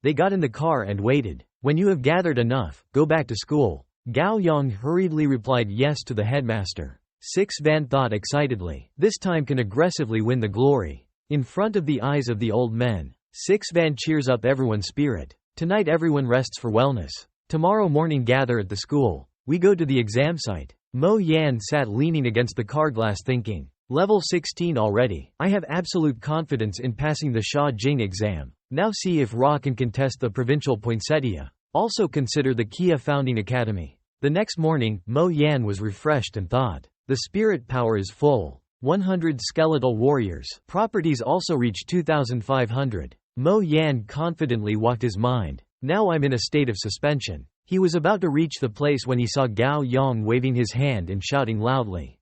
They got in the car and waited. When you have gathered enough, go back to school. Gao Yang hurriedly replied yes to the headmaster. 6 Van thought excitedly. This time can aggressively win the glory. In front of the eyes of the old men, 6 Van cheers up everyone's spirit. Tonight everyone rests for wellness. Tomorrow morning gather at the school. We go to the exam site. Mo Yan sat leaning against the car glass thinking. Level 16 already. I have absolute confidence in passing the Sha Jing exam. Now see if Ra can contest the provincial poinsettia. Also consider the Kia Founding Academy. The next morning, Mo Yan was refreshed and thought. The spirit power is full. 100 skeletal warriors. Properties also reach 2,500. Mo Yan confidently walked his mind. Now I'm in a state of suspension. He was about to reach the place when he saw Gao Yang waving his hand and shouting loudly.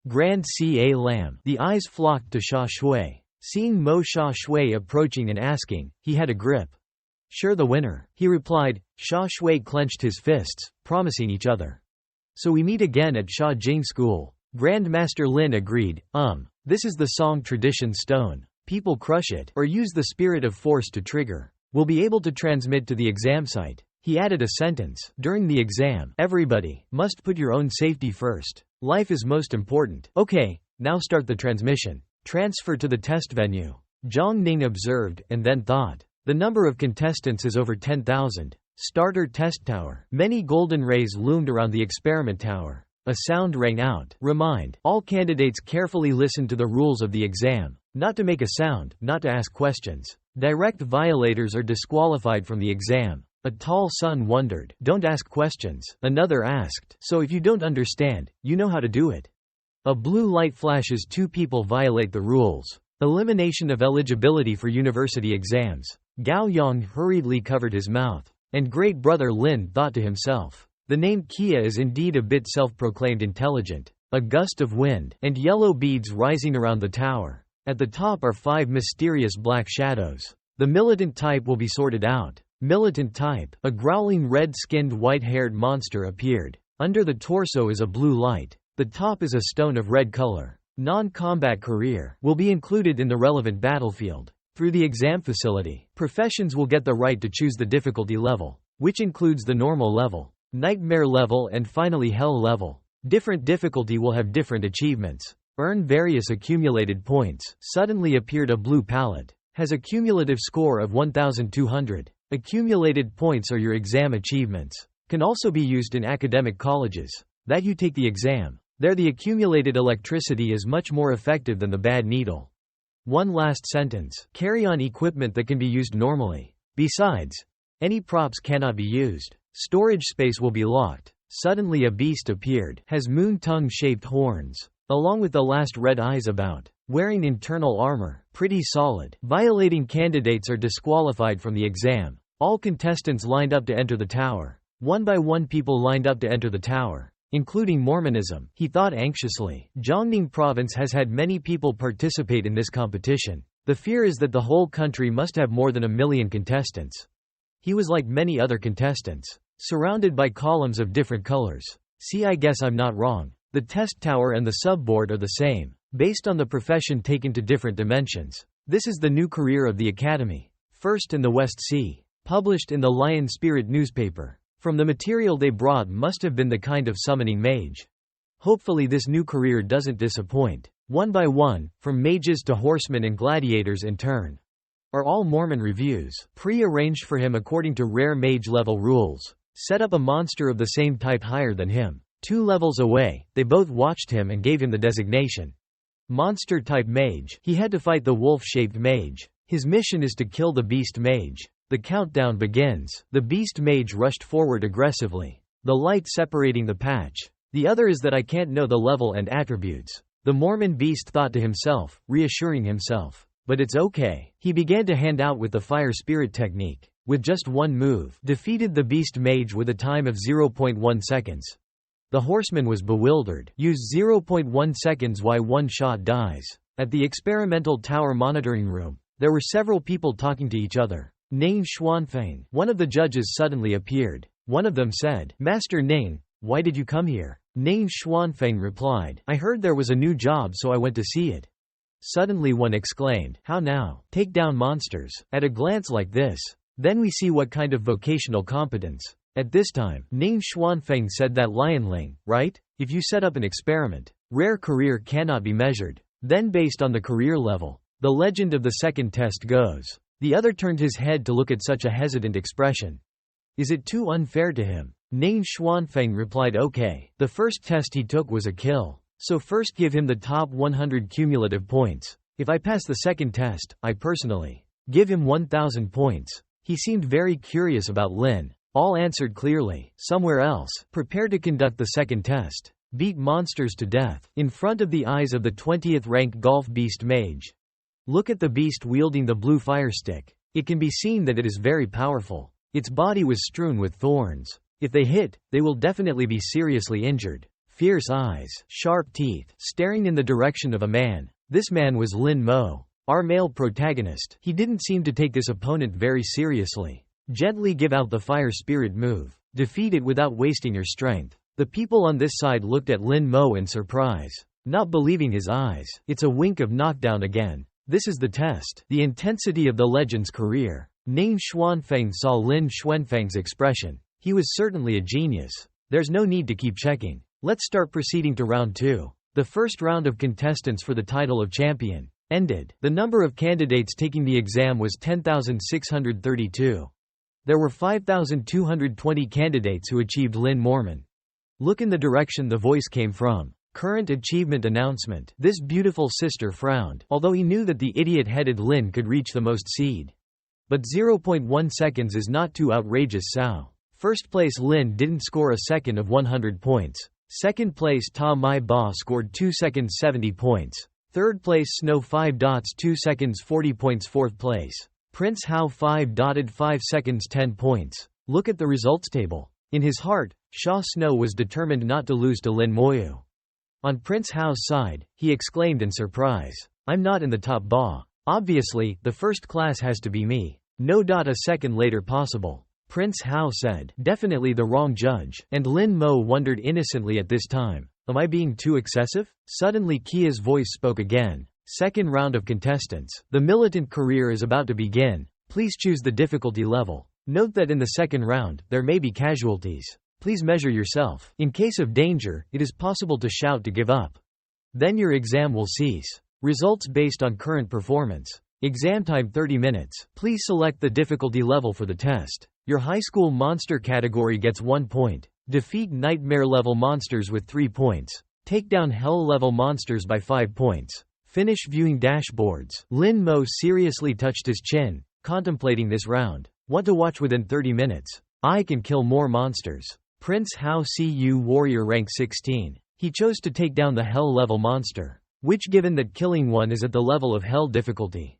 Grand Ca Lam. The eyes flocked to Sha Shui. Seeing Mo Sha Shui approaching and asking, he had a grip. Sure the winner, he replied. Sha Shui clenched his fists, promising each other. So we meet again at Sha Jing School. Grandmaster Lin agreed. This is the song tradition stone. People crush it, or use the spirit of force to trigger. We'll be able to transmit to the exam site. He added a sentence. During the exam, everybody must put your own safety first. Life is most important. Okay, now start the transmission. Transfer to the test venue. Zhang Ning observed, and then thought. The number of contestants is over 10,000. Starter test tower. Many golden rays loomed around the experiment tower. A sound rang out. Remind. All candidates carefully listen to the rules of the exam. Not to make a sound, not to ask questions. Direct violators are disqualified from the exam. A tall son wondered. Don't ask questions. Another asked. So if you don't understand, you know how to do it. A blue light flashes. 2 people violate the rules. Elimination of eligibility for university exams. Gao Yang hurriedly covered his mouth. And great brother Lin thought to himself. The name Kia is indeed a bit self-proclaimed intelligent. A gust of wind, and yellow beads rising around the tower. At the top are 5 mysterious black shadows. The militant type will be sorted out. Militant type. A growling red-skinned white-haired monster appeared. Under the torso is a blue light. The top is a stone of red color. Non-combat career will be included in the relevant battlefield. Through the exam facility, professions will get the right to choose the difficulty level, which includes the normal level, nightmare level and finally hell level. Different difficulty will have different achievements. Earn various accumulated points. Suddenly appeared a blue palette. Has a cumulative score of 1,200. Accumulated points are your exam achievements. Can also be used in academic colleges. That you take the exam. There the accumulated electricity is much more effective than the bad needle. One last sentence. Carry on equipment that can be used normally. Besides, any props cannot be used. Storage space will be locked. Suddenly a beast appeared. Has moon tongue-shaped horns. Along with the last red eyes about. Wearing internal armor. Pretty solid. Violating candidates are disqualified from the exam. All contestants lined up to enter the tower. One by one people lined up to enter the tower. Including Mormonism, he thought anxiously. Jiangning province has had many people participate in this competition. The fear is that the whole country must have more than 1 million contestants. He was like many other contestants. Surrounded by columns of different colors. See, I guess I'm not wrong. The test tower and the subboard are the same, based on the profession taken to different dimensions. This is the new career of the Academy. First in the West Sea. Published in the Lion Spirit newspaper. From the material they brought must have been the kind of summoning mage. Hopefully this new career doesn't disappoint. One by one, from mages to horsemen and gladiators in turn. Are all Mormon reviews. Pre-arranged for him according to rare mage level rules. Set up a monster of the same type higher than him. 2 levels away, they both watched him and gave him the designation. Monster type mage. He had to fight the wolf-shaped mage. His mission is to kill the beast mage. The countdown begins. The beast mage rushed forward aggressively. The light separating the patch. The other is that I can't know the level and attributes. The Mormon beast thought to himself, reassuring himself. But it's okay. He began to hand out with the fire spirit technique. With just one move, defeated the beast mage with a time of 0.1 seconds. The horseman was bewildered. Used 0.1 seconds why one shot dies. At the experimental tower monitoring room, there were several people talking to each other. Ning Xuanfeng, one of the judges, suddenly appeared. One of them said, Master Ning, why did you come here? Ning Xuanfeng replied, I heard there was a new job so I went to see it. Suddenly one exclaimed, how now? Take down monsters. At a glance like this. Then we see what kind of vocational competence. At this time, Ning Xuanfeng said that Lionling, right? If you set up an experiment, rare career cannot be measured. Then based on the career level, the legend of the second test goes. The other turned his head to look at such a hesitant expression. Is it too unfair to him? Ning Xuanfeng replied okay. The first test he took was a kill. So first give him the top 100 cumulative points. If I pass the second test, I personally give him 1,000 points. He seemed very curious about Lin. All answered clearly. Somewhere else. Prepare to conduct the second test. Beat monsters to death. In front of the eyes of the 20th rank golf beast mage. Look at the beast wielding the blue fire stick. It can be seen that it is very powerful. Its body was strewn with thorns. If they hit, they will definitely be seriously injured. Fierce eyes, sharp teeth, staring in the direction of a man. This man was Lin Mo. Our male protagonist. He didn't seem to take this opponent very seriously. Gently give out the fire spirit move. Defeat it without wasting your strength. The people on this side looked at Lin Mo in surprise. Not believing his eyes. It's a wink of knockdown again. This is the test. The intensity of the legend's career. Ning Xuanfeng saw Lin Xuanfeng's expression. He was certainly a genius. There's no need to keep checking. Let's start proceeding to round 2. The first round of contestants for the title of champion ended. The number of candidates taking the exam was 10,632. There were 5,220 candidates who achieved Lin Mormon. Look in the direction the voice came from. Current achievement announcement. This beautiful sister frowned, although he knew that the idiot-headed Lin could reach the most seed. But 0.1 seconds is not too outrageous, Sao. First place Lin didn't score a second of 100 points. Second place Ta Mai Ba scored 2 seconds 70 points. Third place Snow 5 dots 2 seconds 40 points. Fourth place Prince Hao 5 dotted 5 seconds 10 points. Look at the results table. In his heart, Sha Snow was determined not to lose to Lin Moyu. On Prince Hao's side, he exclaimed in surprise, "I'm not in the top ba. Obviously, the first class has to be me. No. A second later possible." Prince Hao said, "Definitely the wrong judge," and Lin Mo wondered innocently at this time, "Am I being too excessive?" Suddenly Kia's voice spoke again. "Second round of contestants. The militant career is about to begin. Please choose the difficulty level. Note that in the second round, there may be casualties. Please measure yourself. In case of danger, it is possible to shout to give up. Then your exam will cease. Results based on current performance. Exam time 30 minutes. Please select the difficulty level for the test. Your high school monster category gets 1 point. Defeat nightmare level monsters with 3 points. Take down hell level monsters by 5 points. Finish viewing dashboards." Lin Mo seriously touched his chin, contemplating this round. "Want to watch within 30 minutes? I can kill more monsters." Prince Hao Cu Warrior rank 16. He chose to take down the Hell level monster, which given that killing one is at the level of Hell difficulty,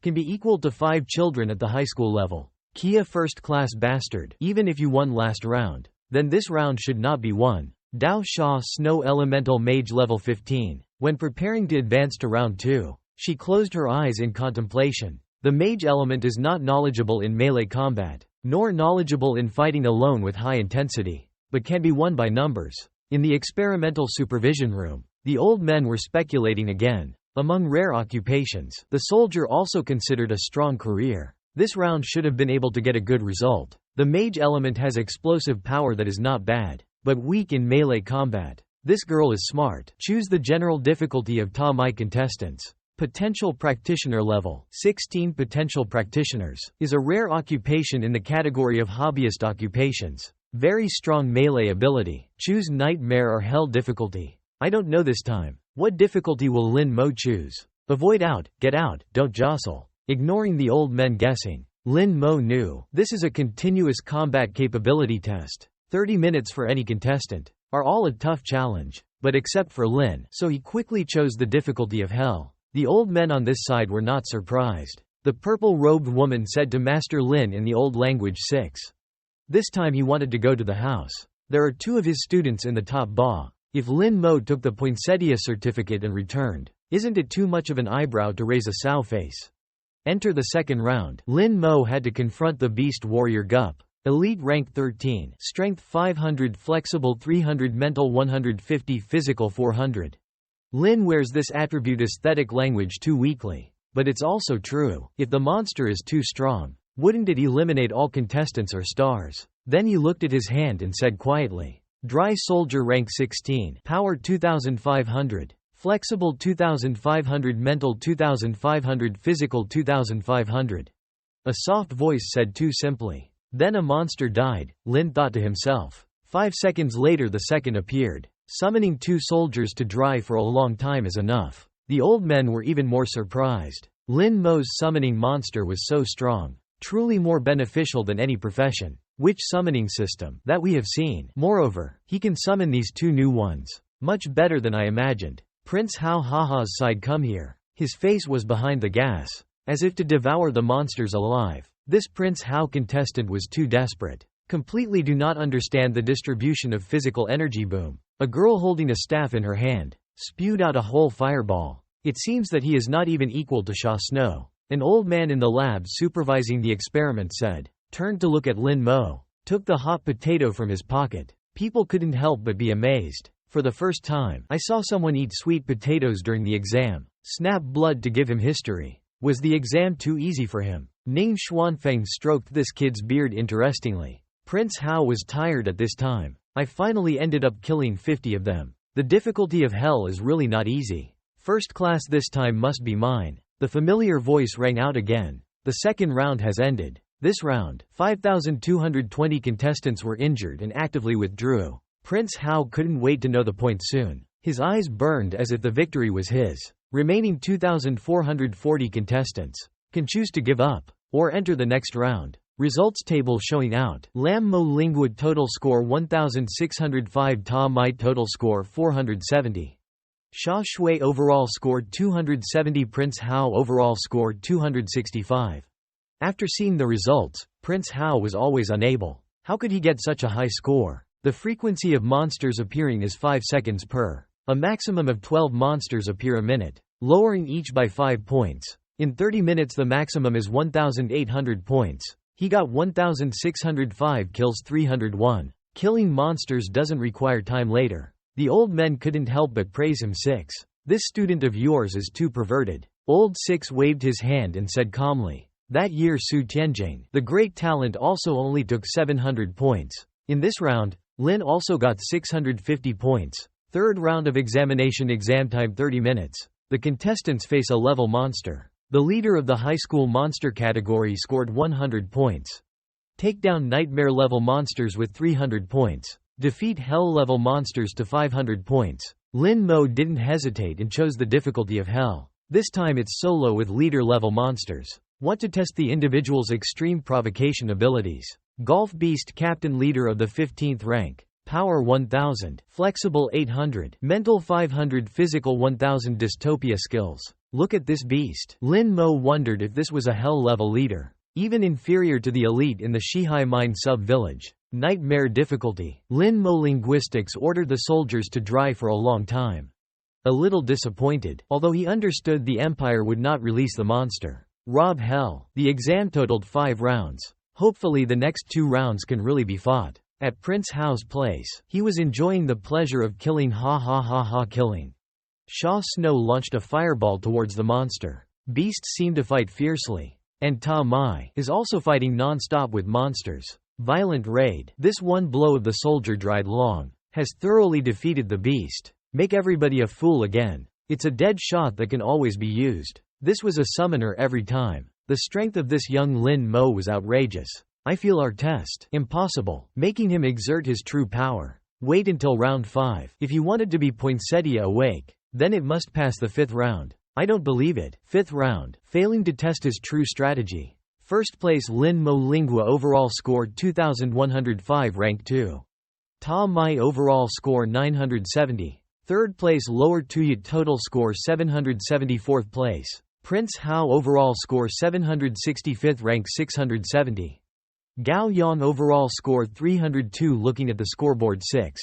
can be equal to 5 children at the high school level. Kia first class bastard. Even if you won last round, then this round should not be won. Dao Sha Snow Elemental Mage level 15. When preparing to advance to round 2, she closed her eyes in contemplation. The mage element is not knowledgeable in melee combat, nor knowledgeable in fighting alone with high intensity, but can be won by numbers. In the experimental supervision room, the old men were speculating again. Among rare occupations, the soldier also considered a strong career. This round should have been able to get a good result. The mage element has explosive power that is not bad, but weak in melee combat. This girl is smart. Choose the general difficulty of Ta Mai contestants. Potential Practitioner level 16. Potential Practitioners is a rare occupation in the category of hobbyist occupations. Very strong melee ability. Choose Nightmare or Hell difficulty. I don't know this time. What difficulty will Lin Mo choose? Avoid out, get out, don't jostle. Ignoring the old men guessing, Lin Mo knew. This is a continuous combat capability test. 30 minutes for any contestant are all a tough challenge, but except for Lin, so he quickly chose the difficulty of Hell. The old men on this side were not surprised. The purple-robed woman said to Master Lin in the old language 6. This time he wanted to go to the house. There are 2 of his students in the top ba. If Lin Mo took the poinsettia certificate and returned, isn't it too much of an eyebrow to raise a sow face? Enter the second round. Lin Mo had to confront the beast warrior Gup. Elite rank 13, strength 500, flexible 300, mental 150, physical 400. Lin wears this attribute aesthetic language too weakly. But it's also true. If the monster is too strong, wouldn't it eliminate all contestants or stars? Then he looked at his hand and said quietly, Dry Soldier rank 16, power 2500, flexible 2500, mental 2500, physical 2500. A soft voice said too simply. Then a monster died, Lin thought to himself. 5 seconds later the second appeared. Summoning 2 soldiers to dry for a long time is enough. The old men were even more surprised. Lin Mo's summoning monster was so strong, truly more beneficial than any profession. Which summoning system that we have seen. Moreover, he can summon these 2 new ones. Much better than I imagined. Prince Hao Haha's side come here. His face was behind the gas, as if to devour the monsters alive. This Prince Hao contestant was too desperate. Completely do not understand the distribution of physical energy boom. A girl holding a staff in her hand spewed out a whole fireball. It seems that he is not even equal to Sha Snow. An old man in the lab supervising the experiment said, turned to look at Lin Mo, took the hot potato from his pocket. People couldn't help but be amazed. For the first time, I saw someone eat sweet potatoes during the exam. Snap blood to give him history. Was the exam too easy for him? Ning Xuanfeng stroked this kid's beard interestingly. Prince Hao was tired at this time. I finally ended up killing 50 of them. The difficulty of Hell is really not easy. First class this time must be mine. The familiar voice rang out again. The second round has ended. This round, 5,220 contestants were injured and actively withdrew. Prince Hao couldn't wait to know the point soon. His eyes burned as if the victory was his. Remaining 2,440 contestants can choose to give up or enter the next round. Results table showing out. Lam Mo Lingwood total score 1,605, Ta Mai total score 470. Xia Shui overall scored 270, Prince Hao overall scored 265. After seeing the results, Prince Hao was always unable. How could he get such a high score? The frequency of monsters appearing is 5 seconds per. A maximum of 12 monsters appear a minute, lowering each by 5 points. In 30 minutes the maximum is 1,800 points. He got 1,605 kills, 301. Killing monsters doesn't require time later. The old men couldn't help but praise him. 6. This student of yours is too perverted. Old 6 waved his hand and said calmly. That year Su Tianjing, the great talent, also only took 700 points. In this round, Lin also got 650 points. Third round of examination, exam time 30 minutes. The contestants face a level monster. The leader of the high school monster category scored 100 points. Take down nightmare level monsters with 300 points. Defeat hell level monsters to 500 points. Lin Mo didn't hesitate and chose the difficulty of hell. This time it's solo with leader level monsters. Want to test the individual's extreme provocation abilities. Golf Beast Captain, leader of the 15th rank. Power 1000, Flexible 800, Mental 500, Physical 1000, Dystopia skills. Look at this beast. Lin Mo wondered if this was a hell-level leader. Even inferior to the elite in the Shihai Mine sub-village. Nightmare difficulty. Lin Mo linguistics ordered the soldiers to dry for a long time. A little disappointed, although he understood the Empire would not release the monster. Rob Hell. The exam totaled 5 rounds. Hopefully the next 2 rounds can really be fought. At Prince Hao's place, he was enjoying the pleasure of killing. Killing. Sha Snow launched a fireball towards the monster. Beasts seem to fight fiercely. And Ta Mai is also fighting non-stop with monsters. Violent raid. This one blow of the soldier dried long has thoroughly defeated the beast. Make everybody a fool again. It's a dead shot that can always be used. This was a summoner every time. The strength of this young Lin Mo was outrageous. I feel our test impossible, making him exert his true power. Wait until round 5. If you wanted to be poinsettia awake, then it must pass the 5th round. I don't believe it. 5th round, failing to test his true strategy. First place Lin Mo Lingua overall scored 2,105, rank 2. Ta Mai overall score 970. Third place Lower Tuyat total score 774th place. Prince Hao overall score 765th, rank 670. Gao Yang overall scored 302. Looking at the scoreboard 6.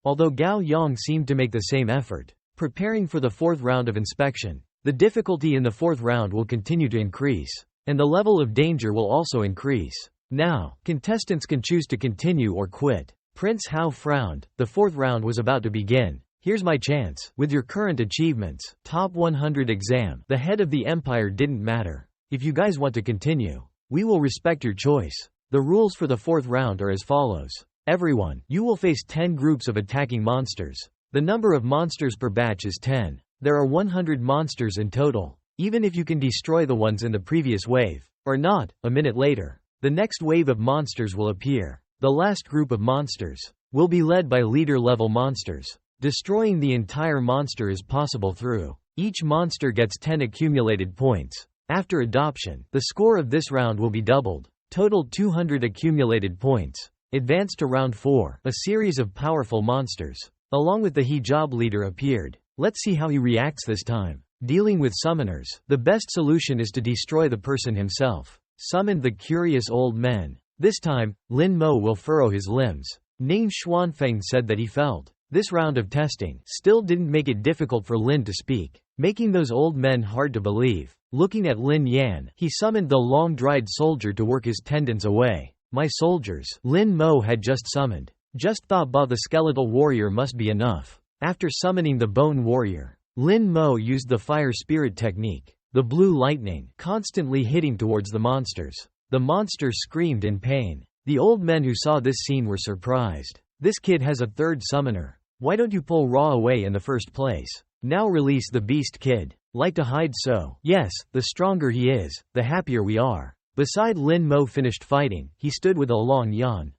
Although Gao Yang seemed to make the same effort, preparing for the 4th round of inspection, the difficulty in the 4th round will continue to increase, and the level of danger will also increase. Now, contestants can choose to continue or quit. Prince Hao frowned. The 4th round was about to begin. Here's my chance. With your current achievements, top 100 exam, the head of the empire didn't matter. If you guys want to continue, we will respect your choice. The rules for the 4th round are as follows. Everyone, you will face 10 groups of attacking monsters. The number of monsters per batch is 10. There are 100 monsters in total. Even if you can destroy the ones in the previous wave, or not, a minute later, the next wave of monsters will appear. The last group of monsters will be led by leader-level monsters. Destroying the entire monster is possible through. Each monster gets 10 accumulated points. After adoption, the score of this round will be doubled. Total 200 accumulated points. Advance to round 4. A series of powerful monsters, along with the hijab leader, appeared. Let's see how he reacts this time. Dealing with summoners, the best solution is to destroy the person himself. Summoned the curious old men. This time, Lin Mo will furrow his limbs. Ning Xuanfeng said that he felt. This round of testing still didn't make it difficult for Lin to speak, making those old men hard to believe. Looking at Lin Yan, he summoned the long-dried soldier to work his tendons away. My soldiers, Lin Mo had just summoned. Just thought the skeletal warrior must be enough. After summoning the bone warrior, Lin Mo used the fire spirit technique. The blue lightning, constantly hitting towards the monsters. The monsters screamed in pain. The old men who saw this scene were surprised. This kid has a 3rd summoner. Why don't you pull Ra away in the first place? Now release the beast kid. Like to hide so? Yes, the stronger he is, the happier we are. Beside Lin Mo finished fighting, he stood with a long yawn.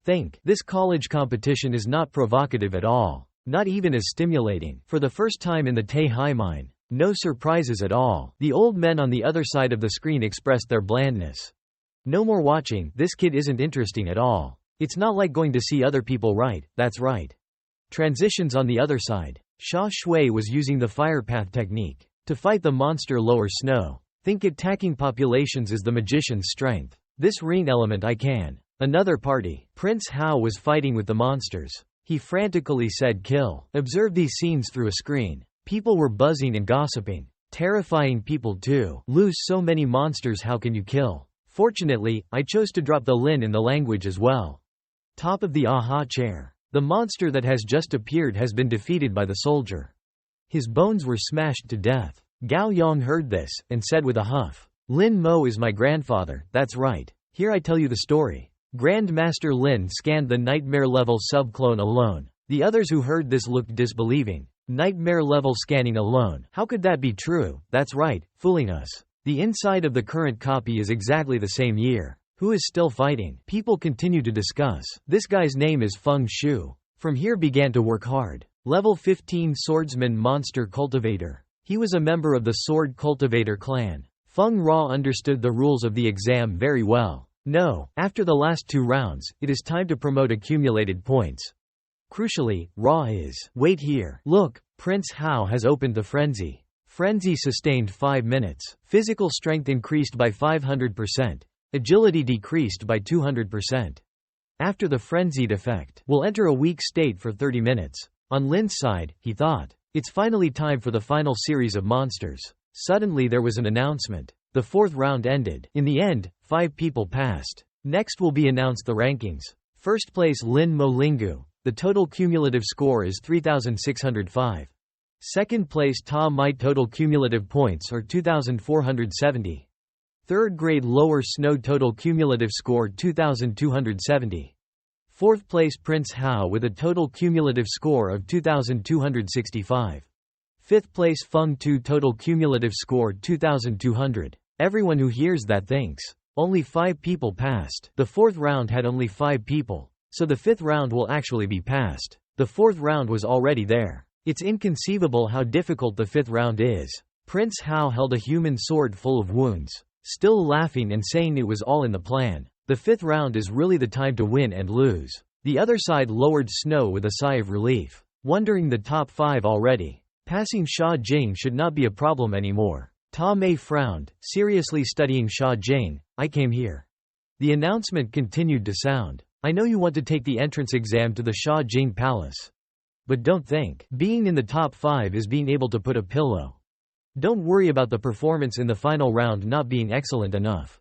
Think, this college competition is not provocative at all. Not even as stimulating. For the first time in the Tae mine. No surprises at all. The old men on the other side of the screen expressed their blandness. No more watching, this kid isn't interesting at all. It's not like going to see other people write, that's right. Transitions on the other side. Sha Shui was using the fire path technique to fight the monster lower snow. Think attacking populations is the magician's strength. This ring element I can. Another party. Prince Hao was fighting with the monsters. He frantically said kill. Observe these scenes through a screen. People were buzzing and gossiping. Terrifying people too. Lose so many monsters, how can you kill? Fortunately, I chose to drop the lin in the language as well. Top of the aha chair. The monster that has just appeared has been defeated by the soldier. His bones were smashed to death. Gao Yong heard this, and said with a huff, Lin Mo is my grandfather, that's right. Here I tell you the story. Grandmaster Lin scanned the nightmare-level subclone alone. The others who heard this looked disbelieving. Nightmare-level scanning alone. How could that be true? That's right, fooling us. The inside of the current copy is exactly the same year. Who is still fighting? People continue to discuss. This guy's name is Feng Shu. From here began to work hard. Level 15 Swordsman Monster Cultivator. He was a member of the Sword Cultivator clan. Feng Ra understood the rules of the exam very well. No, after the last 2 rounds, it is time to promote accumulated points. Crucially, Ra is. Wait here. Look, Prince Hao has opened the frenzy. Frenzy sustained 5 minutes. Physical strength increased by 500%. Agility decreased by 200%. After the frenzied effect, will enter a weak state for 30 minutes. On Lin's side, he thought, it's finally time for the final series of monsters. Suddenly there was an announcement. The 4th round ended. In the end, 5 people passed. Next will be announced the rankings. First place Lin Mo Lingu. The total cumulative score is 3,605. Second place Ta Mai, total cumulative points are 2,470. Third grade Lower Snow, total cumulative score 2,270. Fourth place Prince Hao with a total cumulative score of 2,265. Fifth place Feng Tu, total cumulative score 2,200. Everyone who hears that thinks, only 5 people passed. The 4th round had only 5 people. So the 5th round will actually be passed. The 4th round was already there. It's inconceivable how difficult the 5th round is. Prince Hao held a human sword full of wounds. Still laughing and saying it was all in the plan. The 5th round is really the time to win and lose. The other side lowered Snow with a sigh of relief. Wondering the top 5 already. Passing Sha Jing should not be a problem anymore. Ta Mei frowned, seriously studying Sha Jing. I came here. The announcement continued to sound. I know you want to take the entrance exam to the Sha Jing Palace. But don't think being in the top 5 is being able to put a pillow. Don't worry about the performance in the final round not being excellent enough.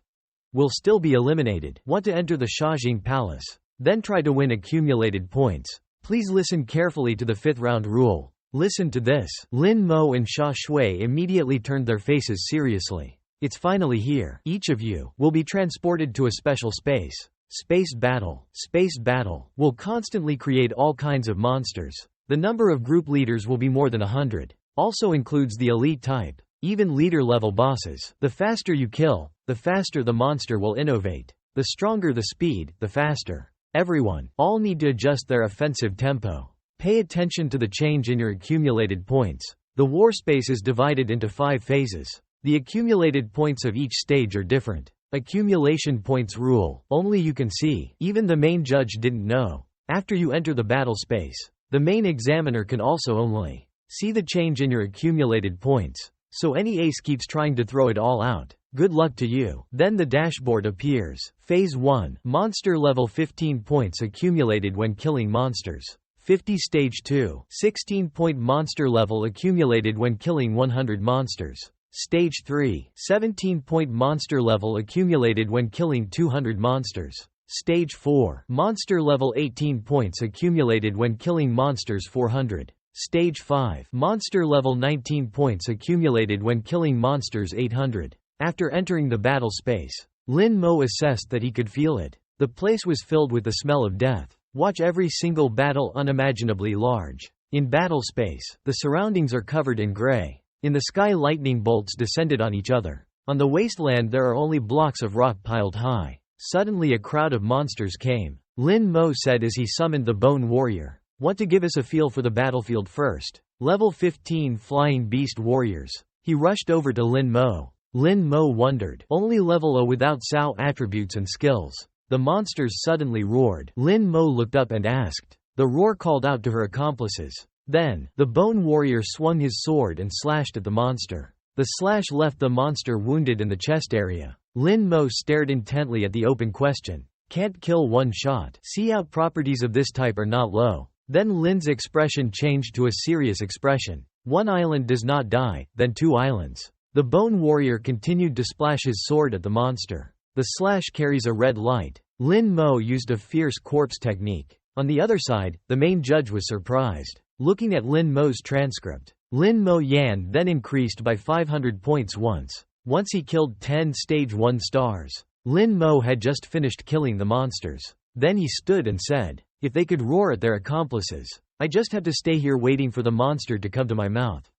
Will still be eliminated. Want to enter the Sha Jing Palace? Then try to win accumulated points. Please listen carefully to the 5th round rule. Listen to this. Lin Mo and Sha Shui immediately turned their faces seriously. It's finally here. Each of you will be transported to a special space. Space battle. Space battle will constantly create all kinds of monsters. The number of group leaders will be more than 100. Also includes the elite type. Even leader level bosses. The faster you kill, the faster the monster will innovate. The stronger the speed, the faster. Everyone, all need to adjust their offensive tempo. Pay attention to the change in your accumulated points. The war space is divided into 5 phases. The accumulated points of each stage are different. Accumulation points rule, only you can see. Even the main judge didn't know. After you enter the battle space, the main examiner can also only see the change in your accumulated points. So any ace keeps trying to throw it all out. Good luck to you. Then the dashboard appears. Phase 1. Monster level 15 points accumulated when killing monsters. 50 Stage 2. 16-point monster level accumulated when killing 100 monsters. Stage 3. 17-point monster level accumulated when killing 200 monsters. Stage 4. Monster level 18 points accumulated when killing monsters 400. Stage 5. Monster level 19 points accumulated when killing monsters 800. After entering the battle space, Lin Mo assessed that he could feel it. The place was filled with the smell of death. Watch every single battle unimaginably large. In battle space, the surroundings are covered in gray. In the sky, lightning bolts descended on each other. On the wasteland there are only blocks of rock piled high. Suddenly a crowd of monsters came. Lin Mo said as he summoned the Bone Warrior. "Want to give us a feel for the battlefield first? Level 15 Flying Beast Warriors." He rushed over to Lin Mo. Lin Mo wondered. Only level A without Sao attributes and skills. The monsters suddenly roared. Lin Mo looked up and asked. The roar called out to her accomplices. Then, the Bone Warrior swung his sword and slashed at the monster. The slash left the monster wounded in the chest area. Lin Mo stared intently at the open question. Can't kill one shot. See out properties of this type are not low. Then Lin's expression changed to a serious expression. One island does not die, then two islands. The Bone Warrior continued to splash his sword at the monster. The slash carries a red light. Lin Mo used a fierce corpse technique. On the other side, the main judge was surprised. Looking at Lin Mo's transcript, Lin Mo Yan then increased by 500 points once. Once he killed 10 stage 1 stars. Lin Mo had just finished killing the monsters. Then he stood and said, "If they could roar at their accomplices, I just have to stay here waiting for the monster to come to my mouth."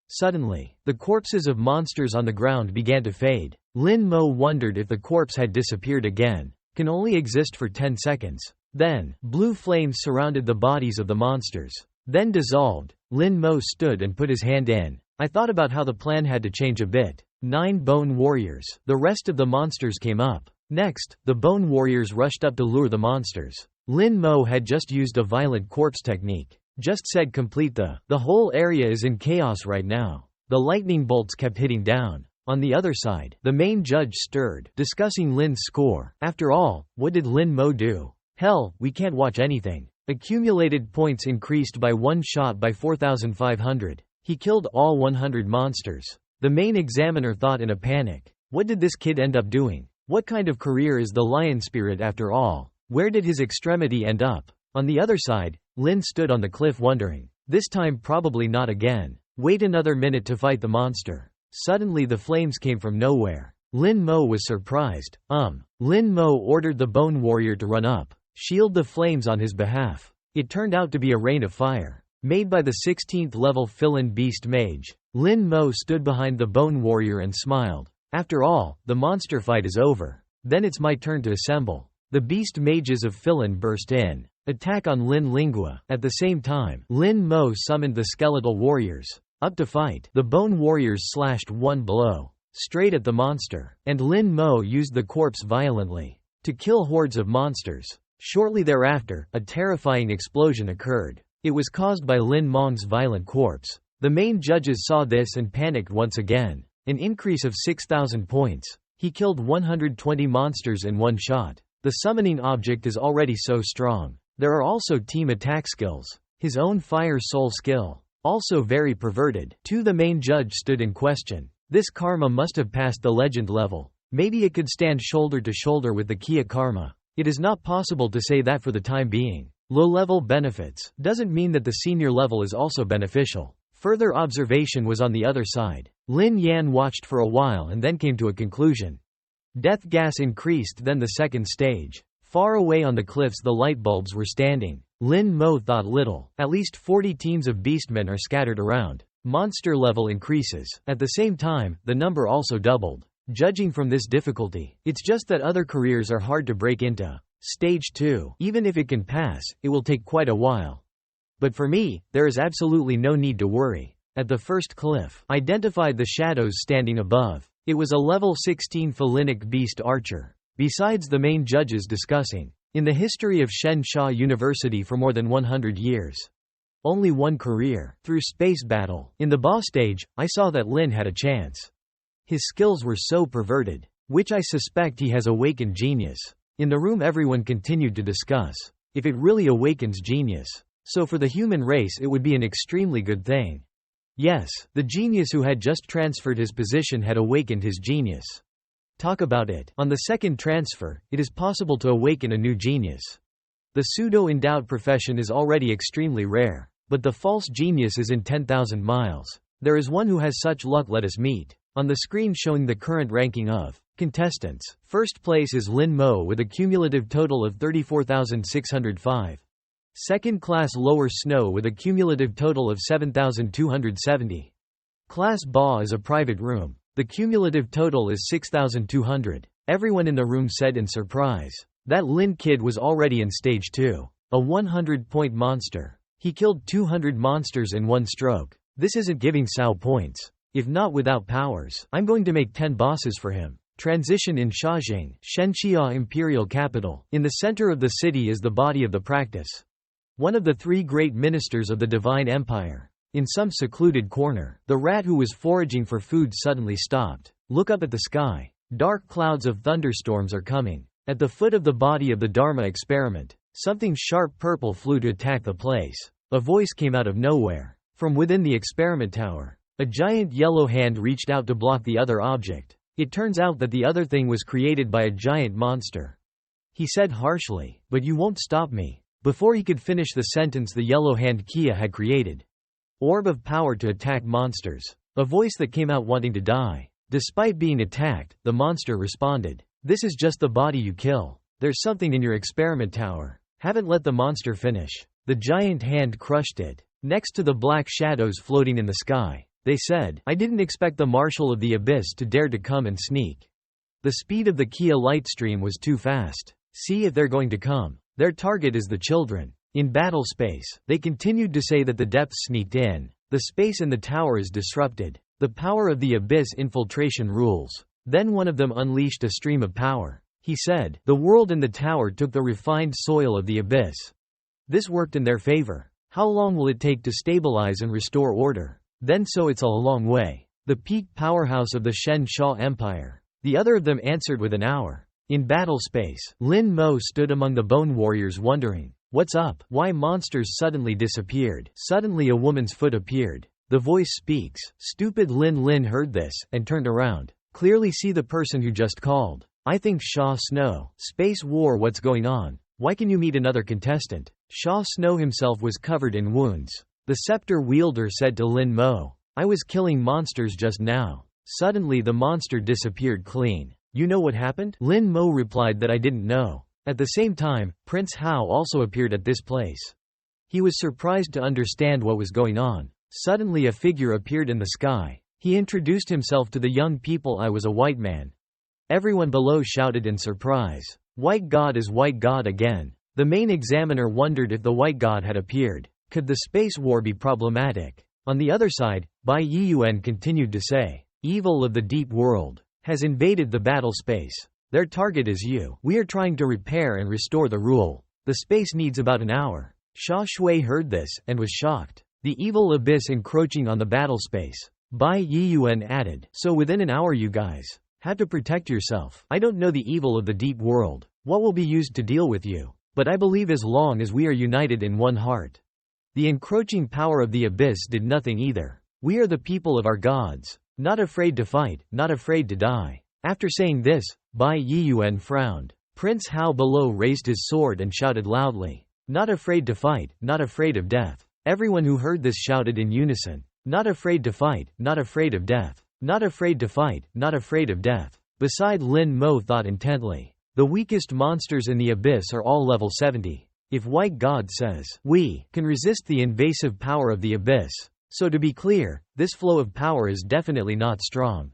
Suddenly, the corpses of monsters on the ground began to fade. Lin Mo wondered if the corpse had disappeared again. Can only exist for 10 seconds. Then, blue flames surrounded the bodies of the monsters. Then dissolved. Lin Mo stood and put his hand in. I thought about how the plan had to change a bit. 9 Bone Warriors. The rest of the monsters came up. Next, the Bone Warriors rushed up to lure the monsters. Lin Mo had just used a violent corpse technique. Just said complete the whole area is in chaos right now. The lightning bolts kept hitting down. On the other side, the main judge stirred, discussing Lin's score. After all, what did Lin Mo do? Hell, we can't watch anything. Accumulated points increased by one shot by 4,500. He killed all 100 monsters. The main examiner thought in a panic. What did this kid end up doing? What kind of career is the lion spirit after all? Where did his extremity end up? On the other side, Lin stood on the cliff wondering. This time probably not again. Wait another minute to fight the monster. Suddenly the flames came from nowhere. Lin Mo was surprised. Lin Mo ordered the Bone Warrior to run up. Shield the flames on his behalf. It turned out to be a rain of fire. Made by the 16th level Filan Beast Mage. Lin Mo stood behind the Bone Warrior and smiled. After all, the monster fight is over. Then it's my turn to assemble. The Beast Mages of Filan burst in. Attack on Lin Lingua. At the same time, Lin Mo summoned the Skeletal Warriors. Up to fight. The Bone Warriors slashed one blow. Straight at the monster. And Lin Mo used the corpse violently. To kill hordes of monsters. Shortly thereafter, a terrifying explosion occurred. It was caused by Lin Mong's violent corpse. The main judges saw this and panicked once again. An increase of 6,000 points. He killed 120 monsters in one shot. The summoning object is already so strong. There are also team attack skills. His own Fire Soul skill. Also very perverted. The main judge stood in question. This karma must have passed the legend level. Maybe it could stand shoulder to shoulder with the Kia karma. It is not possible to say that for the time being. Low-level benefits doesn't mean that the senior level is also beneficial. Further observation was on the other side. Lin Yan watched for a while and then came to a conclusion. Death gas increased, then the second stage. Far away on the cliffs the light bulbs were standing. Lin Mo thought little. At least 40 teams of beastmen are scattered around. Monster level increases. At the same time, the number also doubled. Judging from this difficulty, it's just that other careers are hard to break into. Stage 2. Even if it can pass, it will take quite a while. But for me, there is absolutely no need to worry. At the first cliff, identified the shadows standing above. It was a level 16 Felinic Beast Archer. Besides the main judges discussing. In the history of Shen Sha University for more than 100 years. Only one career. Through space battle. In the boss stage, I saw that Lin had a chance. His skills were so perverted. Which I suspect he has awakened genius. In the room everyone continued to discuss. If it really awakens genius. So for the human race it would be an extremely good thing. Yes, the genius who had just transferred his position had awakened his genius. Talk about it. On the second transfer, it is possible to awaken a new genius. The pseudo-endowed profession is already extremely rare. But the false genius is in 10,000 miles. There is one who has such luck. Let us meet. On the screen showing the current ranking of contestants. First place is Lin Mo with a cumulative total of 34,605. Second class Lower Snow with a cumulative total of 7,270. Class Ba is a private room. The cumulative total is 6,200. Everyone in the room said in surprise. That Lin kid was already in stage 2. A 100-point monster. He killed 200 monsters in one stroke. This isn't giving Sao points. If not without powers, I'm going to make 10 bosses for him. Transition in Shaojing, Shenxia Imperial Capital. In the center of the city is the body of the practice. One of the 3 great ministers of the Divine Empire. In some secluded corner, the rat who was foraging for food suddenly stopped. Look up at the sky. Dark clouds of thunderstorms are coming. At the foot of the body of the Dharma experiment, something sharp purple flew to attack the place. A voice came out of nowhere. From within the experiment tower, a giant yellow hand reached out to block the other object. It turns out that the other thing was created by a giant monster. He said harshly, "But you won't stop me." Before he could finish the sentence, the yellow hand Kia had created orb of power to attack monsters. A voice that came out wanting to die. Despite being attacked, the monster responded, "This is just the body you kill. There's something in your experiment tower. Haven't let the monster finish." The giant hand crushed it. Next to the black shadows floating in the sky, they said, "I didn't expect the Marshal of the Abyss to dare to come and sneak." The speed of the Kia light stream was too fast. See if they're going to come. Their target is the children. In battle space, they continued to say that the depths sneaked in. The space in the tower is disrupted. The power of the Abyss infiltration rules. Then one of them unleashed a stream of power. He said, "The world and the tower took the refined soil of the Abyss." This worked in their favor. How long will it take to stabilize and restore order? Then so it's a long way. The peak powerhouse of the Shen Sha Empire. The other of them answered with an hour. In battle space, Lin Mo stood among the bone warriors wondering, "What's up? Why monsters suddenly disappeared?" Suddenly a woman's foot appeared. The voice speaks. Stupid Lin heard this, and turned around. Clearly see the person who just called. "I think Sha Snow. Space war, what's going on? Why can you meet another contestant?" Sha Snow himself was covered in wounds. The scepter wielder said to Lin Mo, "I was killing monsters just now." Suddenly the monster disappeared clean. "You know what happened?" Lin Mo replied that I didn't know. At the same time, Prince Hao also appeared at this place. He was surprised to understand what was going on. Suddenly a figure appeared in the sky. He introduced himself to the young people. "I was a white man." Everyone below shouted in surprise. "White God is white God again." The main examiner wondered if the white god had appeared. Could the space war be problematic? On the other side, Bai Yiyuan continued to say, "Evil of the deep world has invaded the battle space. Their target is you. We are trying to repair and restore the rule. The space needs about an hour." Sha Shui heard this, and was shocked. The evil abyss encroaching on the battle space. Bai Yiyuan added, "So within an hour you guys have to protect yourself. I don't know the evil of the deep world. What will be used to deal with you? But I believe as long as we are united in one heart." The encroaching power of the abyss did nothing either. "We are the people of our gods. Not afraid to fight, not afraid to die." After saying this, Bai Yiyuan frowned. Prince Hao below raised his sword and shouted loudly, "Not afraid to fight, not afraid of death." Everyone who heard this shouted in unison, "Not afraid to fight, not afraid of death. Not afraid to fight, not afraid of death." Beside Lin Mo thought intently. The weakest monsters in the abyss are all level 70. If White God says, "We can resist the invasive power of the abyss," so to be clear, this flow of power is definitely not strong.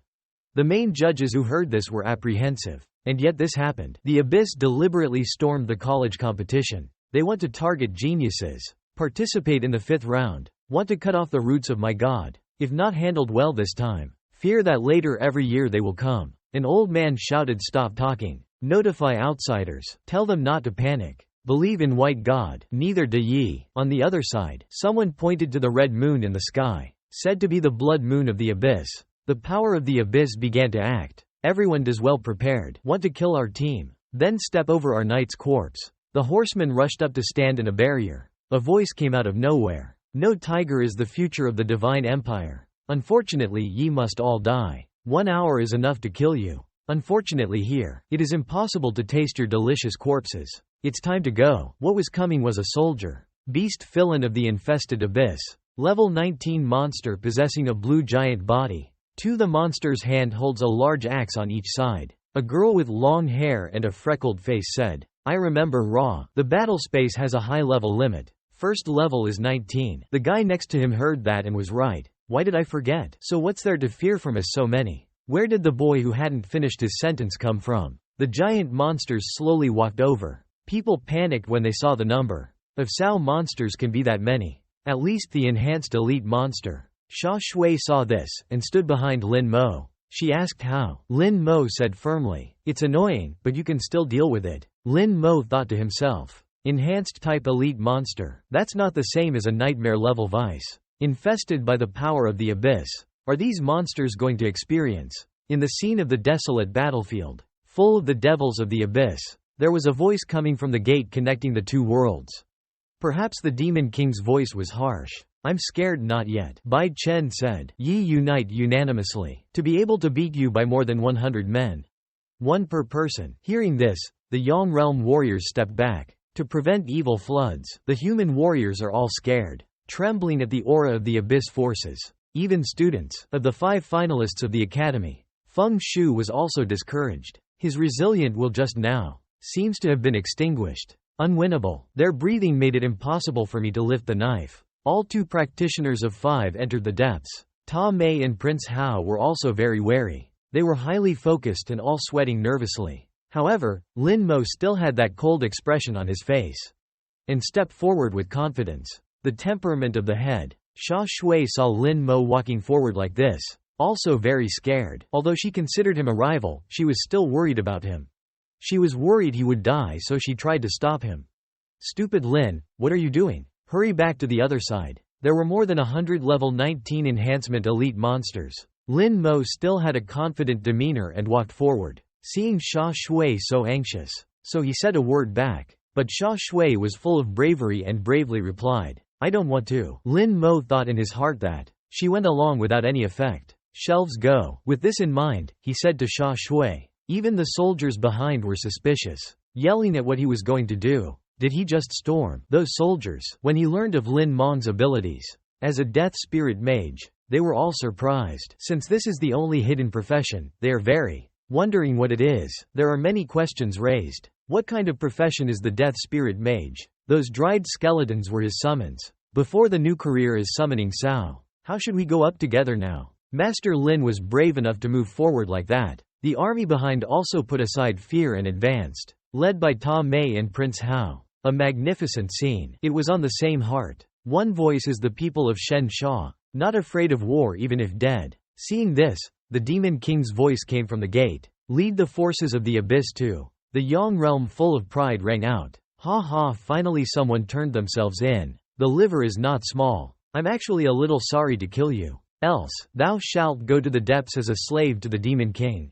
The main judges who heard this were apprehensive. And yet this happened. The abyss deliberately stormed the college competition. They want to target geniuses. Participate in the 5th round. Want to cut off the roots of my god. If not handled well this time, fear that later every year they will come. An old man shouted, "Stop talking. Notify outsiders. Tell them not to panic. Believe in White God, neither do ye." On the other side, someone pointed to the red moon in the sky, said to be the blood moon of the abyss. The power of the abyss began to act. Everyone does well prepared. Want to kill our team? Then step over our knight's corpse. The horsemen rushed up to stand in a barrier. A voice came out of nowhere. "No, tiger is the future of the divine empire. Unfortunately, ye must all die. 1 hour is enough to kill you. Unfortunately here, it is impossible to taste your delicious corpses. It's time to go." What was coming was a soldier. Beast villain of the infested abyss. Level 19 monster possessing a blue giant body. The monster's hand holds a large axe on each side. A girl with long hair and a freckled face said, "I remember Ra. The battle space has a high level limit. First level is 19. The guy next to him heard that and was right. "Why did I forget? So what's there to fear from us so many?" Where did the boy who hadn't finished his sentence come from? The giant monsters slowly walked over. People panicked when they saw the number. If Sao monsters can be that many, at least the enhanced elite monster. Xia Shui saw this, and stood behind Lin Mo. She asked how. Lin Mo said firmly, "It's annoying, but you can still deal with it." Lin Mo thought to himself, enhanced type elite monster, that's not the same as a nightmare level vice. Infested by the power of the abyss. Are these monsters going to experience? In the scene of the desolate battlefield, full of the devils of the abyss, there was a voice coming from the gate connecting the two worlds. Perhaps the Demon King's voice was harsh. "I'm scared, not yet," Bai Chen said. "Ye unite unanimously, to be able to beat you by more than 100 men. One per person." Hearing this, the Yang Realm warriors stepped back. To prevent evil floods, the human warriors are all scared, trembling at the aura of the abyss forces. Even students, of the 5 finalists of the academy, Feng Shu was also discouraged. His resilient will just now seems to have been extinguished. Unwinnable. Their breathing made it impossible for me to lift the knife. All 2 practitioners of 5 entered the depths. Ta Mei and Prince Hao were also very wary. They were highly focused and all sweating nervously. However, Lin Mo still had that cold expression on his face, and stepped forward with confidence. The temperament of the head. Xia Shui saw Lin Mo walking forward like this, also very scared. Although she considered him a rival, she was still worried about him. She was worried he would die, so she tried to stop him. "Stupid Lin, what are you doing? Hurry back to the other side." There were more than 100 level 19 enhancement elite monsters. Lin Mo still had a confident demeanor and walked forward, seeing Xia Shui so anxious. So he said a word back. But Xia Shui was full of bravery and bravely replied, "I don't want to." Lin Mo thought in his heart that she went along without any effect. "Shelves go." With this in mind, he said to Xia Shui. Even the soldiers behind were suspicious, yelling at what he was going to do. Did he just storm those soldiers? When he learned of Lin Mong's abilities as a death spirit mage, they were all surprised. Since this is the only hidden profession, they are very wondering what it is. There are many questions raised. What kind of profession is the death spirit mage? Those dried skeletons were his summons. Before the new career is summoning Sao. How should we go up together now? Master Lin was brave enough to move forward like that. The army behind also put aside fear and advanced, led by Ta Mei and Prince Hao. A magnificent scene. It was on the same heart. One voice is the people of Shen Sha, not afraid of war even if dead. Seeing this, the Demon King's voice came from the gate. Lead the forces of the abyss too. The Yang realm full of pride rang out. Ha ha, finally someone turned themselves in. The liver is not small. I'm actually a little sorry to kill you. Else, thou shalt go to the depths as a slave to the Demon King.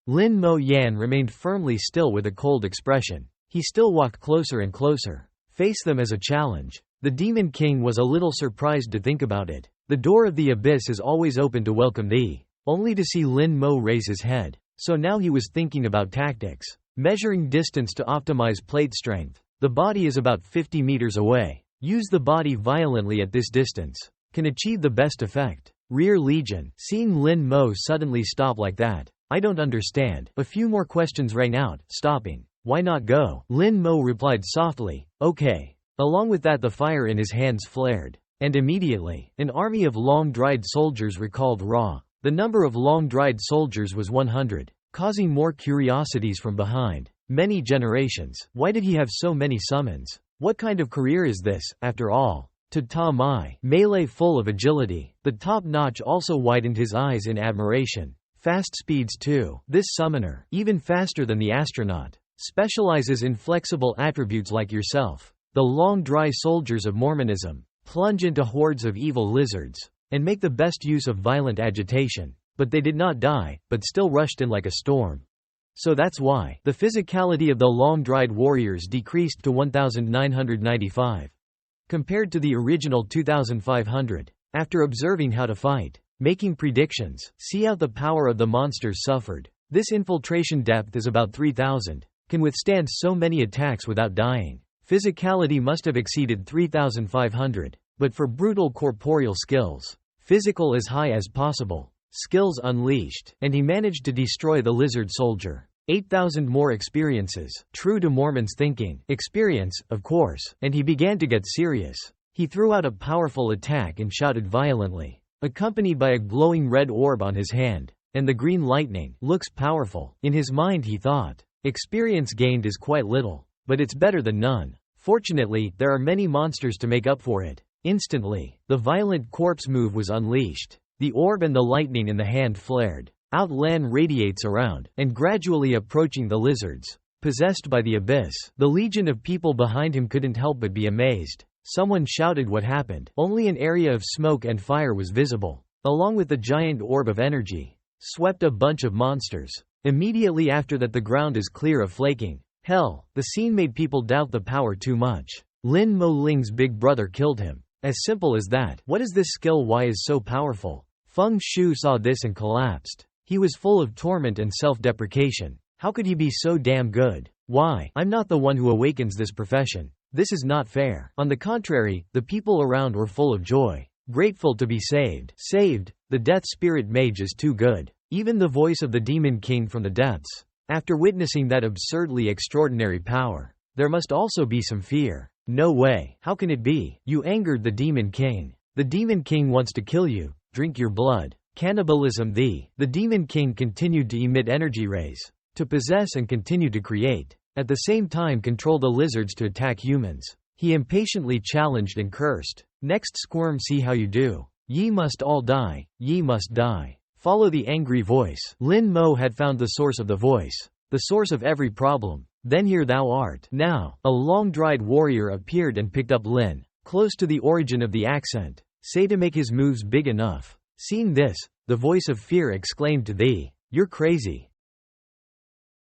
Lin Mo Yan remained firmly still with a cold expression. He still walked closer and closer. Face them as a challenge. The Demon King was a little surprised to think about it. The door of the abyss is always open to welcome thee. Only to see Lin Mo raise his head. So now he was thinking about tactics. Measuring distance to optimize plate strength. The body is about 50 meters away. Use the body violently at this distance. Can achieve the best effect. Rear Legion. Seeing Lin Mo suddenly stop like that. I don't understand. A few more questions rang out, stopping. Why not go? Lin Mo replied softly, okay. Along with that the fire in his hands flared. And immediately, an army of long-dried soldiers recalled Ra. The number of long-dried soldiers was 100, causing more curiosities from behind. Many generations. Why did he have so many summons? What kind of career is this, after all? To Ta Mai, melee full of agility. The top-notch also widened his eyes in admiration. Fast speeds too. This summoner, even faster than the astronaut, specializes in flexible attributes like yourself. The long dry soldiers of Mormonism plunge into hordes of evil lizards, and make the best use of violent agitation. But they did not die, but still rushed in like a storm. So that's why the physicality of the long-dried warriors decreased to 1,995. Compared to the original 2,500. After observing how to fight, making predictions, see out the power of the monsters suffered. This infiltration depth is about 3,000. Can withstand so many attacks without dying. Physicality must have exceeded 3,500. But for brutal corporeal skills, physical as high as possible. Skills unleashed, and he managed to destroy the lizard soldier. 8,000 more experiences, true to Mormon's thinking. Experience, of course, and he began to get serious. He threw out a powerful attack and shouted violently, accompanied by a glowing red orb on his hand. And the green lightning looks powerful. In his mind he thought, Experience gained is quite little, but it's better than none. Fortunately, there are many monsters to make up for it. Instantly, the violent corpse move was unleashed. The orb and the lightning in the hand flared. Out Lan radiates around, and gradually approaching the lizards. Possessed by the abyss, the legion of people behind him couldn't help but be amazed. Someone shouted what happened. Only an area of smoke and fire was visible. Along with the giant orb of energy, swept a bunch of monsters. Immediately after that, the ground is clear of flaking. Hell, the scene made people doubt the power too much. Lin Mo Ling's big brother killed him. As simple as that. What is this skill? Why is so powerful? Feng Shu saw this and collapsed. He was full of torment and self-deprecation. How could he be so damn good? Why? I'm not the one who awakens this profession. This is not fair. On the contrary, the people around were full of joy. Grateful to be saved. Saved? The death spirit mage is too good. Even the voice of the demon king from the depths. After witnessing that absurdly extraordinary power, there must also be some fear. No way. How can it be? You angered the demon king. The demon king wants to kill you. Drink your blood. Cannibalism. The demon king continued to emit energy rays, to possess and continue to create. At the same time control the lizards to attack humans. He impatiently challenged and cursed. Next squirm, see how you do. Ye must all die. Ye must die. Follow the angry voice. Lin Mo had found the source of the voice. The source of every problem. Then here thou art. Now, a long-dried warrior appeared and picked up Lin, close to the origin of the accent. Say to make his moves big enough. Seeing this, the voice of fear exclaimed to thee, you're crazy.